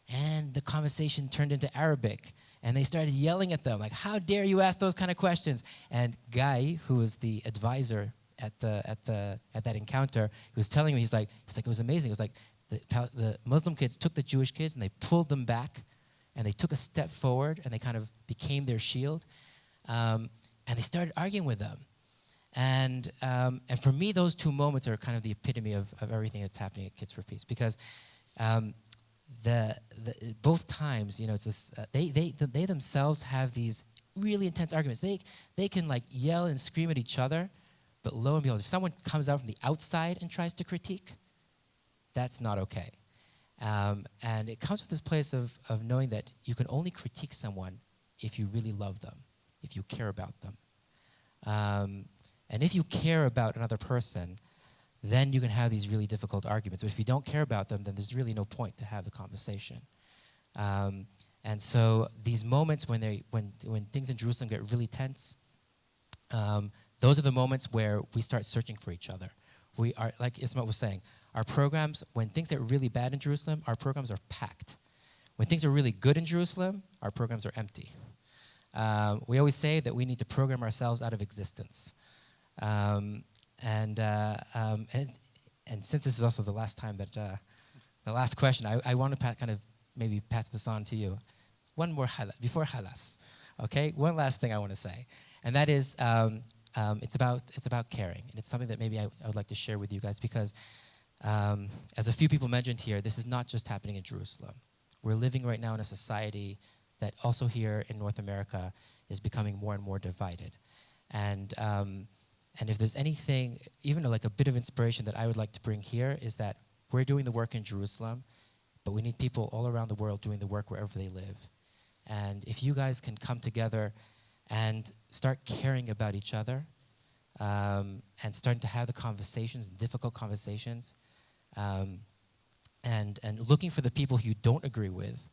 And the conversation turned into Arabic. And they started yelling at them, like, how dare you ask those kind of questions? And Guy, who was the advisor at that encounter, he was telling me, he's like, it was amazing. It was like the Muslim kids took the Jewish kids and they pulled them back, and they took a step forward, and they kind of became their shield. And they started arguing with them. And for me, those two moments are kind of the epitome of everything that's happening at Kids for Peace, because both times, it's this, they themselves have these really intense arguments. They can like yell and scream at each other, but lo and behold, if someone comes out from the outside and tries to critique, that's not okay. And it comes with this place of knowing that you can only critique someone if you really love them, if you care about them. And if you care about another person, then you can have these really difficult arguments. But if you don't care about them, then there's really no point to have the conversation. And so these moments when things in Jerusalem get really tense, those are the moments where we start searching for each other. We are, like Ismail was saying, our programs, when things get really bad in Jerusalem, our programs are packed. When things are really good in Jerusalem, our programs are empty. We always say that we need to program ourselves out of existence. And since this is also the last time that, the last question, I want to kind of maybe pass this on to you. One more before halas, okay? One last thing I want to say, and that is it's about caring, and it's something that maybe I would like to share with you guys, because as a few people mentioned here, this is not just happening in Jerusalem. We're living right now in a society that also here in North America is becoming more and more divided. And if there's anything, even like a bit of inspiration that I would like to bring here, is that we're doing the work in Jerusalem, but we need people all around the world doing the work wherever they live. And if you guys can come together and start caring about each other, and starting to have the conversations, difficult conversations, and looking for the people who you don't agree with,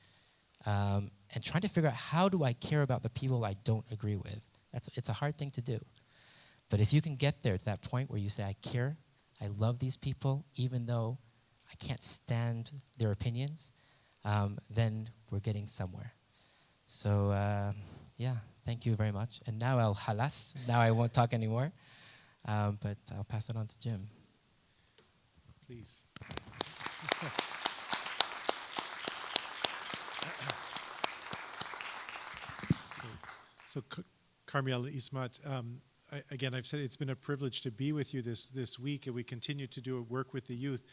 and trying to figure out, how do I care about the people I don't agree with? It's a hard thing to do. But if you can get there to that point where you say, I care, I love these people, even though I can't stand their opinions, then we're getting somewhere. So, yeah, thank you very much. And now I'll halas. Now I won't talk anymore. But I'll pass it on to Jim. Please. So Carmiel, Ismat, again, I've said it's been a privilege to be with you this week, and we continue to do work with the youth.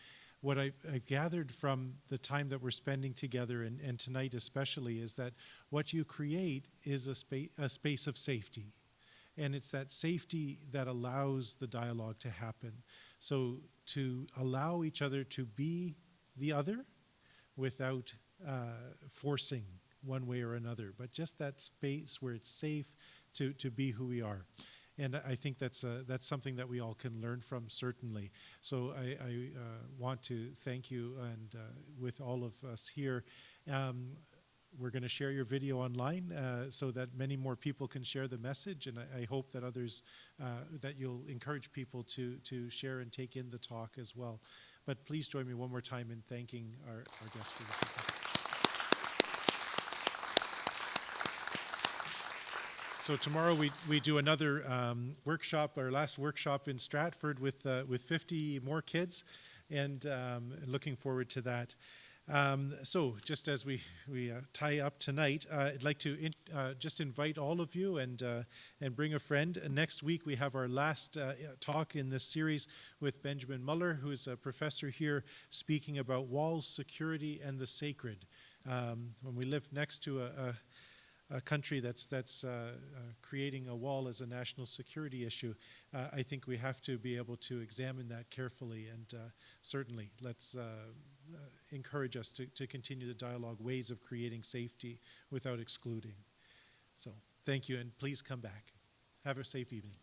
What I've gathered from the time that we're spending together, and tonight especially, is that what you create is a space of safety. And it's that safety that allows the dialogue to happen. So to allow each other to be the other without forcing one way or another, but just that space where it's safe to be who we are. And I think that's something that we all can learn from, certainly. So I want to thank you, and with all of us here, we're going to share your video online so that many more people can share the message, and I hope that others, that you'll encourage people to share and take in the talk as well. But please join me one more time in thanking our guests for this evening. So tomorrow we do another workshop, our last workshop in Stratford with 50 more kids, and looking forward to that. So just as we tie up tonight, I'd like to just invite all of you and bring a friend. Next week we have our last talk in this series with Benjamin Muller, who is a professor here, speaking about walls, security, and the sacred. When we live next to a country that's creating a wall as a national security issue, I think we have to be able to examine that carefully, and certainly let's encourage us to continue the dialogue, ways of creating safety without excluding. So thank you, and please come back. Have a safe evening.